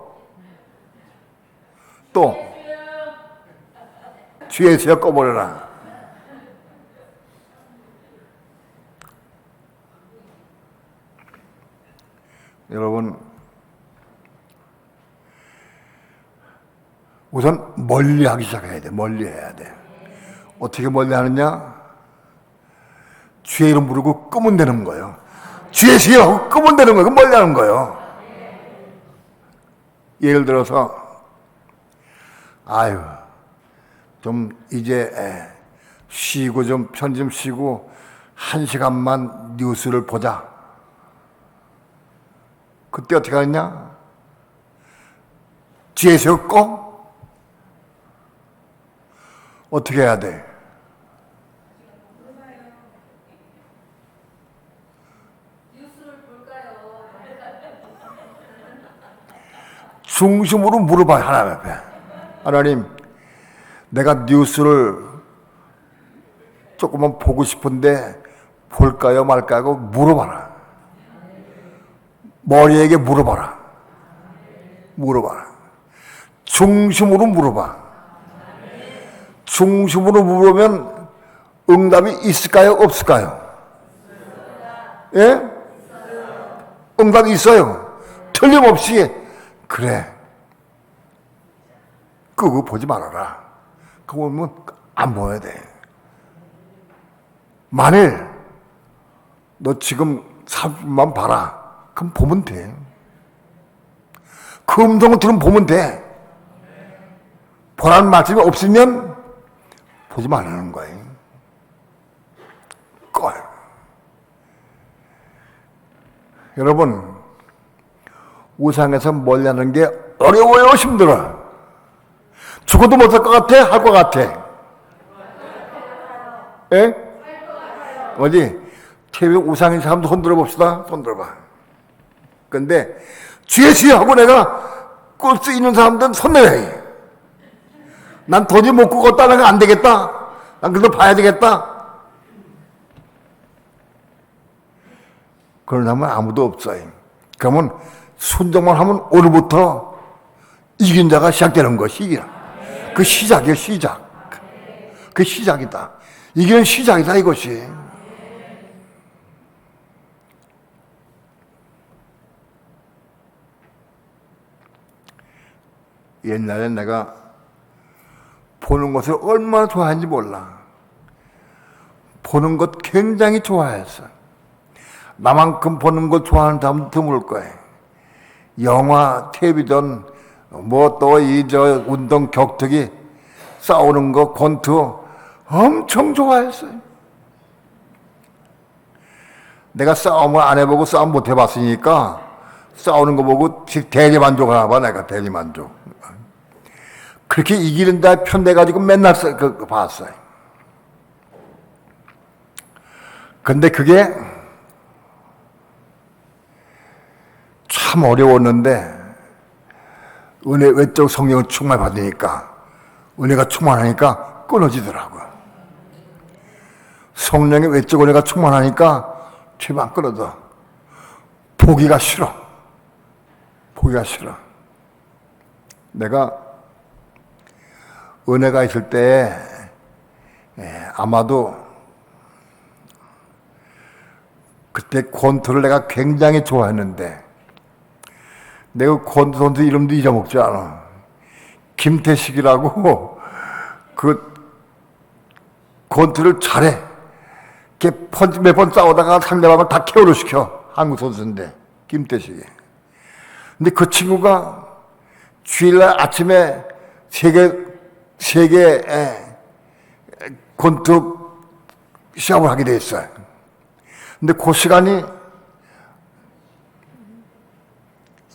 주에서야 꺼버려라. 여러분, 우선 멀리 하기 시작해야 돼. 멀리 해야 돼. 어떻게 멀리 하느냐? 주의 이름 부르고 끄면 되는 거예요. 주의 시여 하고 끄면 되는 거예요. 멀리 하는 거예요. 예를 들어서 아유 좀 이제 쉬고 좀 편 좀 쉬고 1시간만 뉴스를 보자. 그때 어떻게 하느냐? 주에서 꺼? 어떻게 해야 돼? 중심으로 물어봐요. 하나님 앞에. 하나님, 내가 뉴스를 조금만 보고 싶은데 볼까요 말까요 하고 물어봐라. 머리에게 물어봐라. 물어봐라. 중심으로 물어봐. 중심으로 물으면 응답이 있을까요 없을까요? 예? 응답이 있어요. 틀림없이. 그래. 그거 보지 말아라. 그거 보면 안 보여야 돼. 만일 너 지금 30분만 봐라. 그럼 보면 돼. 그 음성을 들으면 보면 돼. 보라는 말씀이 없으면 보지 말라는 거예요. 꺼요. 여러분, 우상에서 멀리 하는 게 어려워요, 힘들어? 죽어도 못할 것 같아? 할 것 같아? 예? 어디? TV 우상인 사람도 손 들어봅시다. 손 들어봐. 근데 주의 주여 하고 내가 끌 수 있는 사람들은 손 내야 해. 난 돈이 못 끄겠다는 거 안 되겠다. 난 그래도 봐야 되겠다. 그런 사람은 아무도 없어요. 그러면 순종만 하면 오늘부터 이긴 자가 시작되는 것이 그 시작이에요. 시작. 그 시작이다. 이기는 시작이다 이것이. 옛날에 내가 보는 것을 얼마나 좋아하는지 몰라. 보는 것 굉장히 좋아했어. 나만큼 보는 것 좋아하는 사람도 드물 거예요. 영화, 텔레비전, 뭐 또 운동 격투기, 싸우는 거, 권투 엄청 좋아했어요. 내가 싸움을 안 해보고 싸움 못 해봤으니까 싸우는 거 보고 대리만족하나 봐. 내가 대리만족. 그렇게 이기는다 편돼가지고 맨날 봤어요. 근데 그게 참 어려웠는데 은혜 외적 성령을 충만 받으니까 은혜가 충만하니까 끊어지더라고요. 성령의 외적 은혜가 충만하니까 죄가 안 끊어져. 보기가 싫어. 보기가 싫어. 내가 은혜가 있을 때 아마도 그때 권투를 내가 굉장히 좋아했는데 내가 권투 선수 이름도 잊어먹지 않아. 김태식이라고 그 권투를 잘해. 걔 펀치 몇 번 싸우다가 상대방을 다 KO를 시켜. 한국 선수인데 김태식이. 근데 그 친구가 주일날 아침에 세계 권투 시합을 하게 돼 있어요. 근데 그 시간이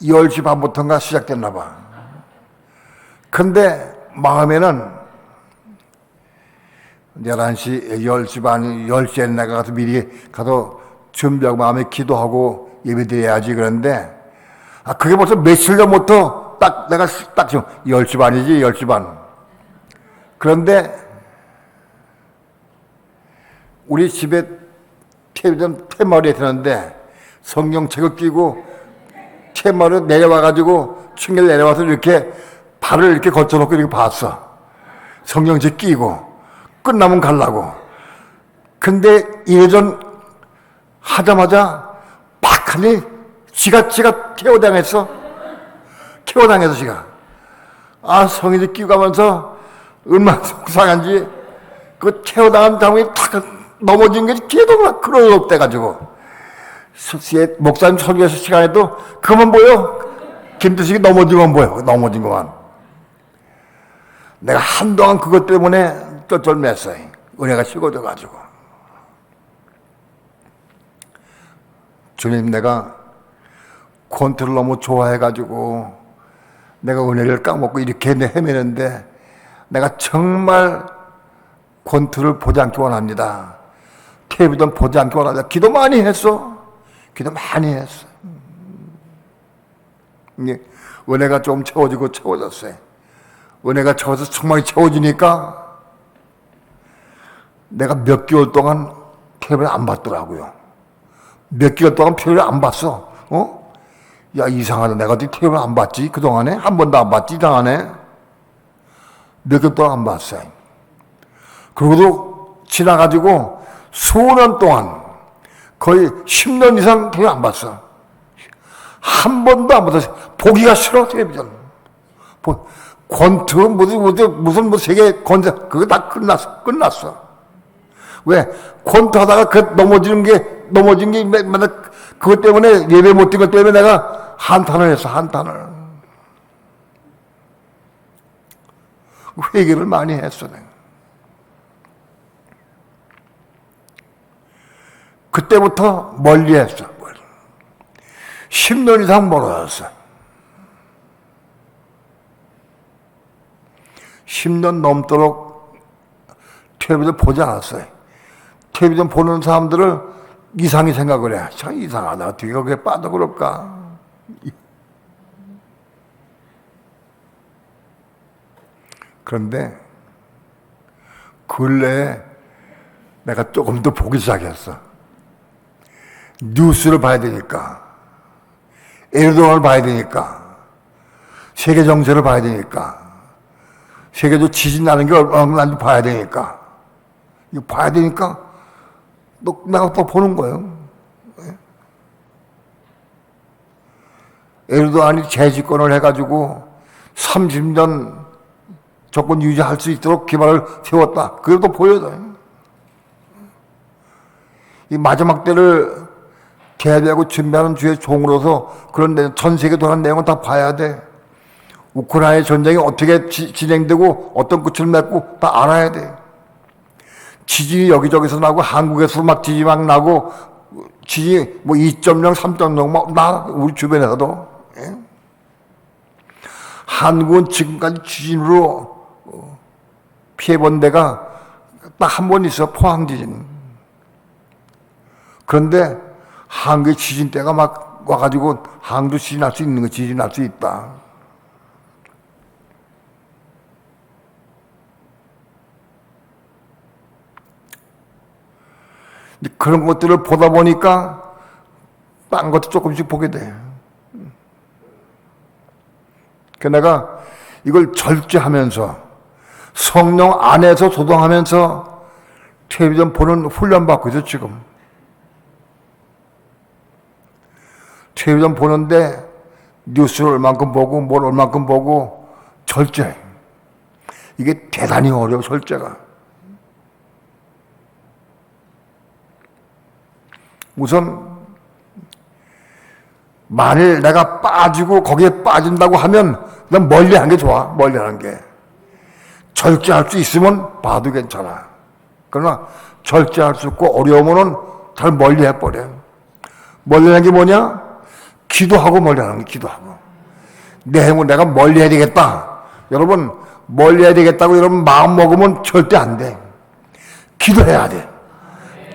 10시 반부터인가 시작됐나 봐. 근데 마음에는 11시, 10시 반, 10시에 내가 가서 미리 가서 준비하고 마음에 기도하고 예배드려야지. 그런데 그게 벌써 며칠 전부터 내가 딱 지금 10시 반이지, 10시 반. 그런데 우리 집에 텔레비전 팻마루에 드는데 성경책을 끼고 팻마루에 내려와가지고 층에 내려와서 이렇게 발을 이렇게 거쳐놓고 이렇게 봤어. 성경책 끼고 끝나면 가려고. 근데 이회전 하자마자 팍 하니 지가 KO 당했어 지가. 성인이 끼고 가면서 얼마나 속상한지 그 KO 당한 다음에 탁 넘어진 게 계속 막 크로업 돼가지고 목사님 설교하실 시간에도 그만 보여. 김태식이 넘어진 것만. 내가 한동안 그것 때문에 쩔쩔맸어요. 은혜가 식어져가지고. 주님, 내가 권투를 너무 좋아해가지고 내가 은혜를 까먹고 이렇게 헤매는데 내가 정말 권투를 보지 않기 원합니다. 텔레비전 보지 않기 원합니다. 기도 많이 했어. 은혜가 좀 채워졌어요. 은혜가 정말 채워지니까 내가 몇 개월 동안 텔레비전 안 봤더라고요. 몇 개월 동안 텔레비전 안 봤어. 야, 이상하다. 내가 어떻게 텔레비전 안 봤지? 그동안에? 한 번도 안 봤지? 이상하네. 몇 개월 동안 안 봤어요. 그러고도 지나가지고 수년 동안 거의 10년 이상 텔레비전 안 봤어. 한 번도 안 봤어. 보기가 싫어, 텔레비전. 권투, 무슨 세계 권투, 그거 다 끝났어. 왜? 권투 하다가 넘어진 게 맨날 그것 때문에 예배 못 드린 것 때문에 내가 한탄을 했어, 한탄을. 회개를 많이 했어, 내가. 그때부터 멀리 했어. 10년 이상 멀어졌어. 10년 넘도록 텔레비전 보지 않았어요. 텔레비전 보는 사람들을 이상히 생각을 해. 참 이상하다. 어떻게 거기에 빠져 그럴까? 그런데 근래에 내가 조금 더 보기 시작했어. 뉴스를 봐야 되니까, 에르도안을 봐야 되니까, 세계 정세를 봐야 되니까, 세계도 지진 나는 게 얼마나 난지 봐야 되니까, 이거 봐야 되니까 내가 또 보는 거예요. 에르도안이 재집권을 해가지고 30년 정권 유지할 수 있도록 기반을 세웠다. 그래도 보여줘요. 이 마지막 때를 대비하고 준비하는 주의 종으로서 그런 전 세계 돌아가는 내용은 다 봐야 돼. 우크라이나 전쟁이 어떻게 진행되고 어떤 끝을 맺고 다 알아야 돼. 지진이 여기저기서 나고 한국에서 막 지진이 막 나고 지진이 2.0, 3.0 막 나 우리 주변에서도. 예? 한국은 지금까지 지진으로 피해본 데가 딱 한 번 있어. 포항 지진. 그런데 한국의 지진 때가 막 와가지고 한국도 지진할 수 있는 거, 지진할 수 있다. 그런 것들을 보다 보니까 딴 것도 조금씩 보게 돼. 그 내가 이걸 절제하면서 성령 안에서 소동하면서 텔레비전 보는 훈련 받고 있어 지금. 텔레비전 보는데 뉴스를 얼만큼 보고 뭘 얼만큼 보고 절제. 이게 대단히 어려워, 절제가. 우선 만일 내가 빠지고 거기에 빠진다고 하면 난 멀리하는 게 좋아. 멀리하는 게. 절제할 수 있으면 봐도 괜찮아. 그러나 절제할 수 없고 어려우면은 잘 멀리해버려. 멀리하는 게 뭐냐? 기도하고 멀리하는 게 기도하고. 내 행운 내가 멀리해야 되겠다. 여러분 멀리해야 되겠다고 여러분 마음 먹으면 절대 안 돼. 기도해야 돼.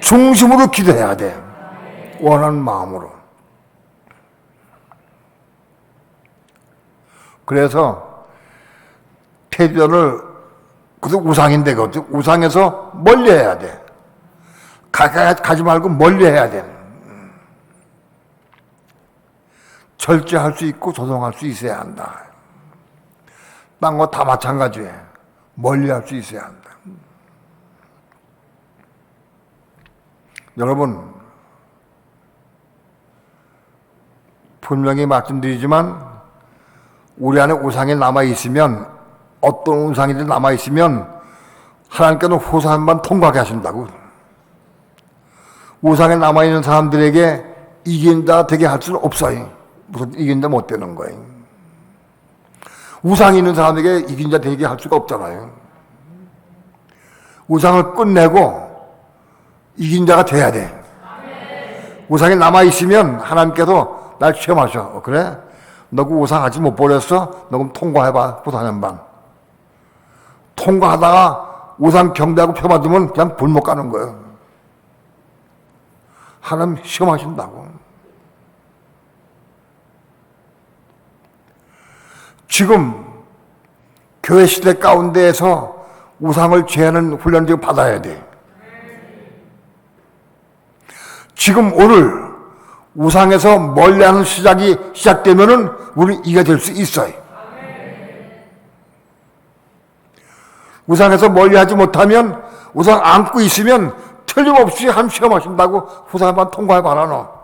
중심으로 기도해야 돼. 원하는 마음으로. 그래서 텔레비전을 그것도 우상인데 그것도 우상에서 멀리해야 돼. 가까이 가지 말고 멀리해야 돼. 절제할 수 있고 조성할 수 있어야 한다. 딴 거 다 마찬가지에 멀리할 수 있어야 한다. 여러분 분명히 말씀드리지만 우리 안에 우상이 남아있으면 어떤 우상이든 남아있으면 하나님께는 호사 한번 통과하게 하신다고. 우상에 남아있는 사람들에게 이긴 자 되게 할 수는 없어요. 무슨 이긴 자 못 되는 거예요. 우상이 있는 사람에게 이긴 자 되게 할 수가 없잖아요. 우상을 끝내고 이긴 자가 돼야 돼. 우상이 남아있으면 하나님께서 날 시험하셔. 그래? 너 그 우상 아직 못 버렸어? 너 그럼 통과해봐. 부산연방. 통과하다가 우상 경배하고 펴받으면 그냥 불 못 가는 거예요. 하나님 시험하신다고. 지금 교회 시대 가운데에서 우상을 제하는 훈련을 지금 받아야 돼. 지금 오늘 우상에서 멀리하는 시작이 시작되면은 우리 이가 될 수 있어요. 우상에서 멀리하지 못하면 우상 안고 있으면 틀림없이 한 시험하신다고 우상 한번 통과해봐라 너.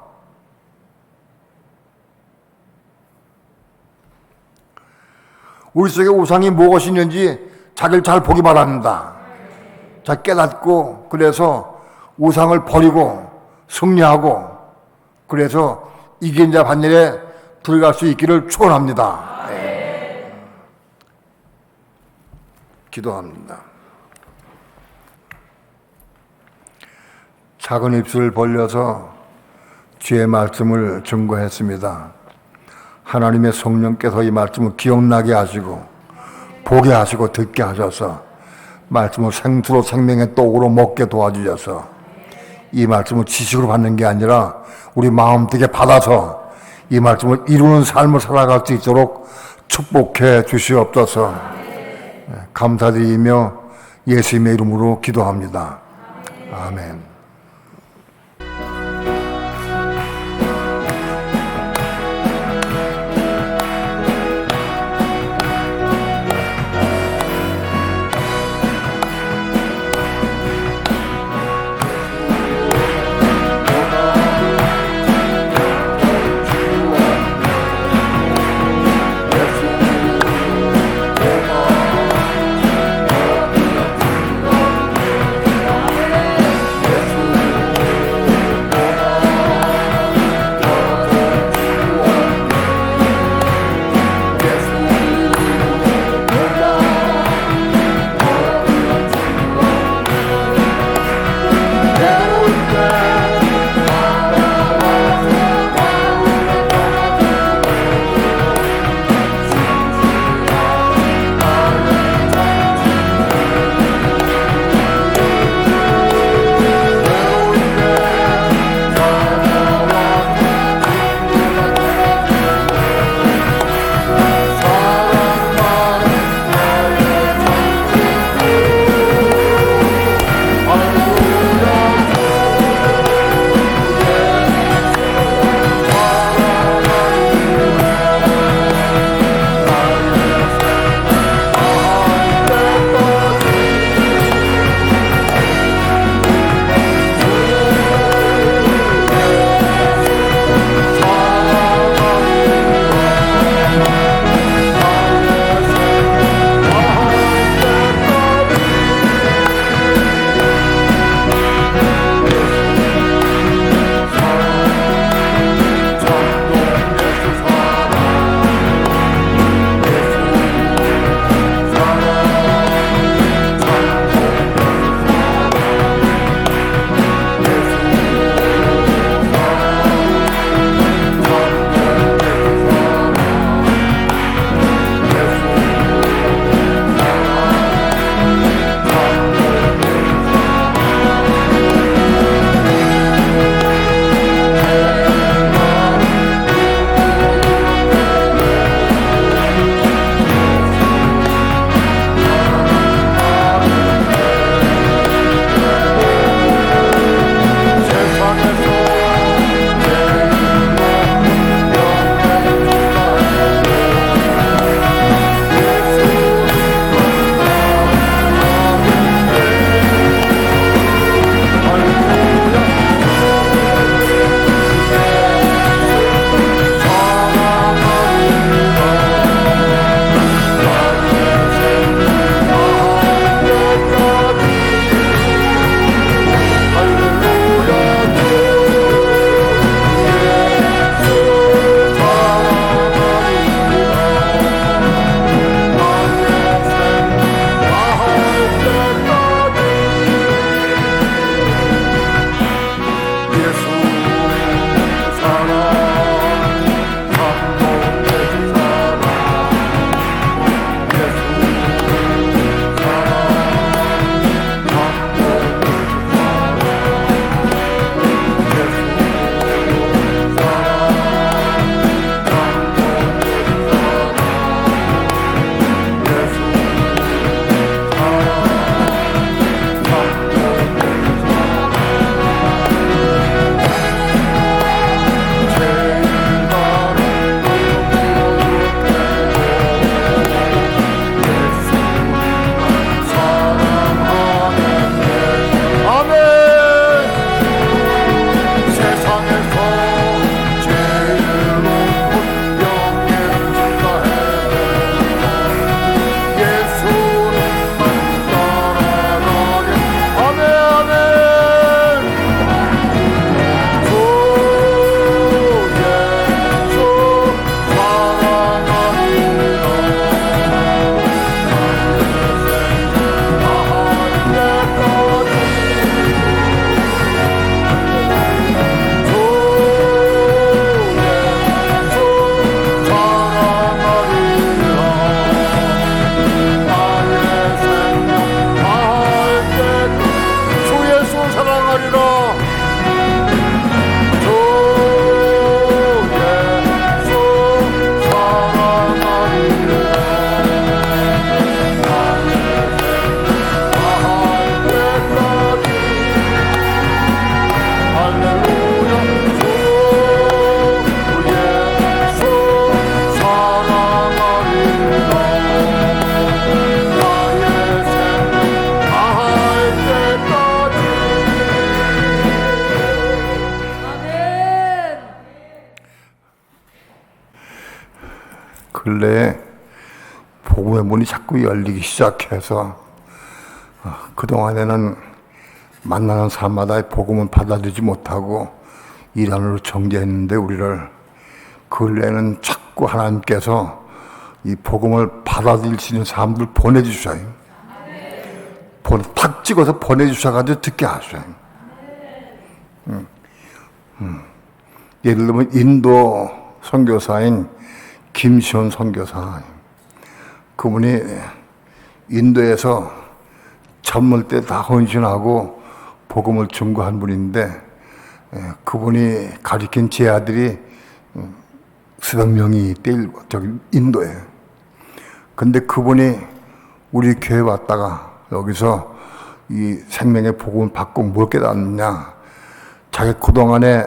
우리 속에 우상이 무엇이 있는지 자기를 잘 보기 바랍니다. 잘 깨닫고 그래서 우상을 버리고 승리하고 그래서 이긴 자 반열에 들어갈 수 있기를 축원합니다. 네. 기도합니다. 작은 입술을 벌려서 주의 말씀을 증거했습니다. 하나님의 성령께서 이 말씀을 기억나게 하시고 보게 하시고 듣게 하셔서 말씀을 생수로 생명의 떡으로 먹게 도와주셔서 이 말씀을 지식으로 받는 게 아니라 우리 마음되게 받아서 이 말씀을 이루는 삶을 살아갈 수 있도록 축복해 주시옵소서. 감사드리며 예수님의 이름으로 기도합니다. 아멘. 근래에 복음의 문이 자꾸 열리기 시작해서 그동안에는 만나는 사람마다 복음은 받아들이지 못하고 일 안으로 정죄했는데 우리를 근래에는 자꾸 하나님께서 이 복음을 받아들일 수 있는 사람들 보내주셔요. 탁 찍어서 보내주셔가지고 듣게 하셔요. 예를 들면 인도 선교사인 김시원 선교사, 그분이 인도에서 젊을 때 다 헌신하고 복음을 증거한 분인데, 그분이 가르친 제 아들이 수백 명이 있대, 저기 인도에. 근데 그분이 우리 교회 왔다가 여기서 이 생명의 복음을 받고 뭘 깨닫느냐, 자기 그동안에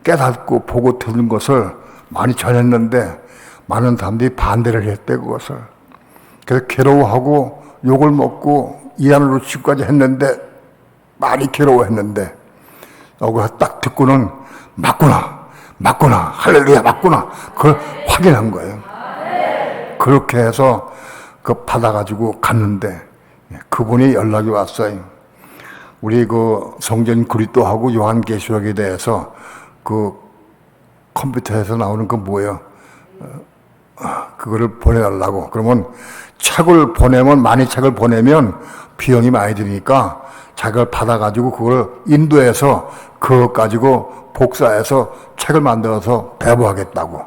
깨닫고 보고 들은 것을 많이 전했는데 많은 사람들이 반대를 했대, 그것을. 그래서 괴로워하고 욕을 먹고 이안으로 치고까지 했는데, 많이 괴로워했는데, 여기서 딱 듣고는 맞구나, 할렐루야, 맞구나, 그걸 확인한 거예요. 그렇게 해서 그 받아가지고 갔는데 그분이 연락이 왔어요. 우리 그 성전 그리스도하고 요한계시록에 대해서 그 컴퓨터에서 나오는 그 뭐예요? 그거를 보내달라고. 그러면 책을 보내면, 많이 책을 보내면 비용이 많이 드니까 자기가 받아가지고 그걸 인도에서 그거 가지고 복사해서 책을 만들어서 배부하겠다고.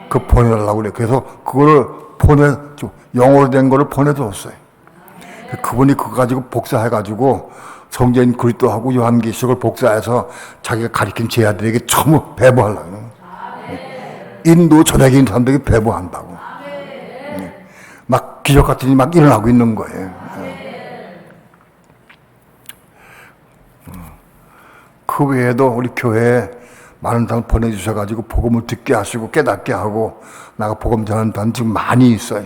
그 보내달라고 그래. 그래서 그거를 영어로 된 거를 보내줬어요. 그분이 그거 가지고 복사해가지고 성전 그리스도하고 요한계시록을 복사해서 자기가 가르친 제 아들에게 전부 배부하려고. 인도 전역에 있는 사람들에게 배부한다고. 막 기적 같은 일이 막 일어나고 있는 거예요. 그 외에도 우리 교회에 많은 사람 보내주셔가지고 복음을 듣게 하시고 깨닫게 하고 나가 복음 전하는 사람 지금 많이 있어요.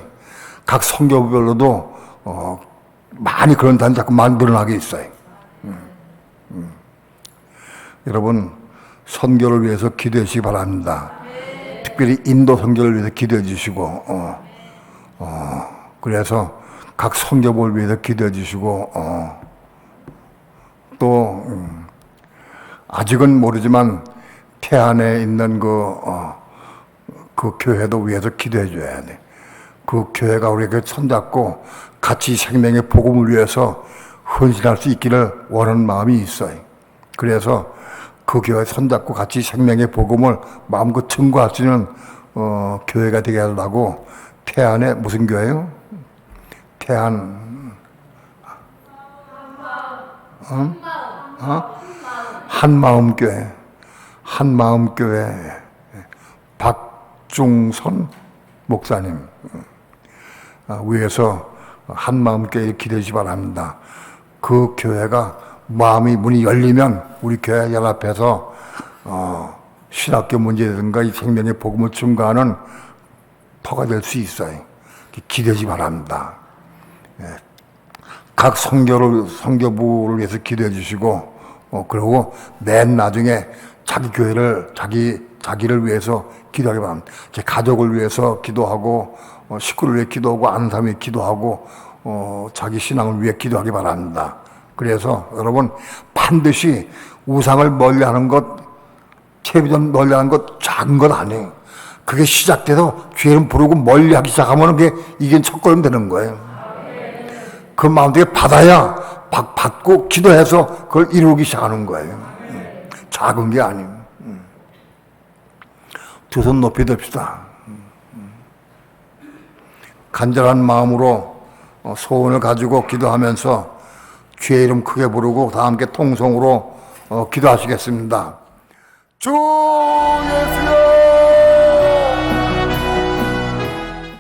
각 성교별로도 많이 그런 사람이 자꾸 늘어나게 있어요. 여러분, 선교를 위해서 기도해 주시기 바랍니다. 특별히 인도 선교를 위해서 기도해 주시고, 그래서 각 선교부를 위해서 기도해 주시고, 또 아직은 모르지만 태안에 있는 그 교회도 위해서 기도해 줘야 돼. 그 교회가 우리에게 손잡고 같이 생명의 복음을 위해서 헌신할 수 있기를 원하는 마음이 있어요. 그래서 그 교회 손잡고 같이 생명의 복음을 마음껏 증거할 수 있는 교회가 되게 하려고 태안에 무슨 교회요? 태안 한마음교회, 박중선 목사님 위해서 한마음교회에 기대해 주시기 바랍니다. 그 교회가 문이 열리면 우리 교회 연합해서 신학교 문제든가 이 생명의 복음을 증거하는 터가 될 수 있어요. 기대해 주시기 바랍니다. 각 성교부를 위해서 기도해 주시고, 그리고 맨 나중에 자기 교회를, 자기를 위해서 기도하기 바랍니다. 제 가족을 위해서 기도하고, 식구를 위해 기도하고, 아는 사람을 위해 기도하고, 자기 신앙을 위해 기도하기 바랍니다. 그래서 여러분, 반드시 우상을 멀리하는 것, 텔레비전 멀리하는 것 작은 것 아니에요. 그게 시작돼서 죄를 부르고 멀리하기 시작하면 이게 첫걸음 되는 거예요. 그 마음속에 받아야 받고 기도해서 그걸 이루기 시작하는 거예요. 작은 게 아니에요. 두 손 높이 듭시다. 간절한 마음으로 소원을 가지고 기도하면서 주의 이름 크게 부르고 다 함께 통성으로 기도하시겠습니다. 주 예수여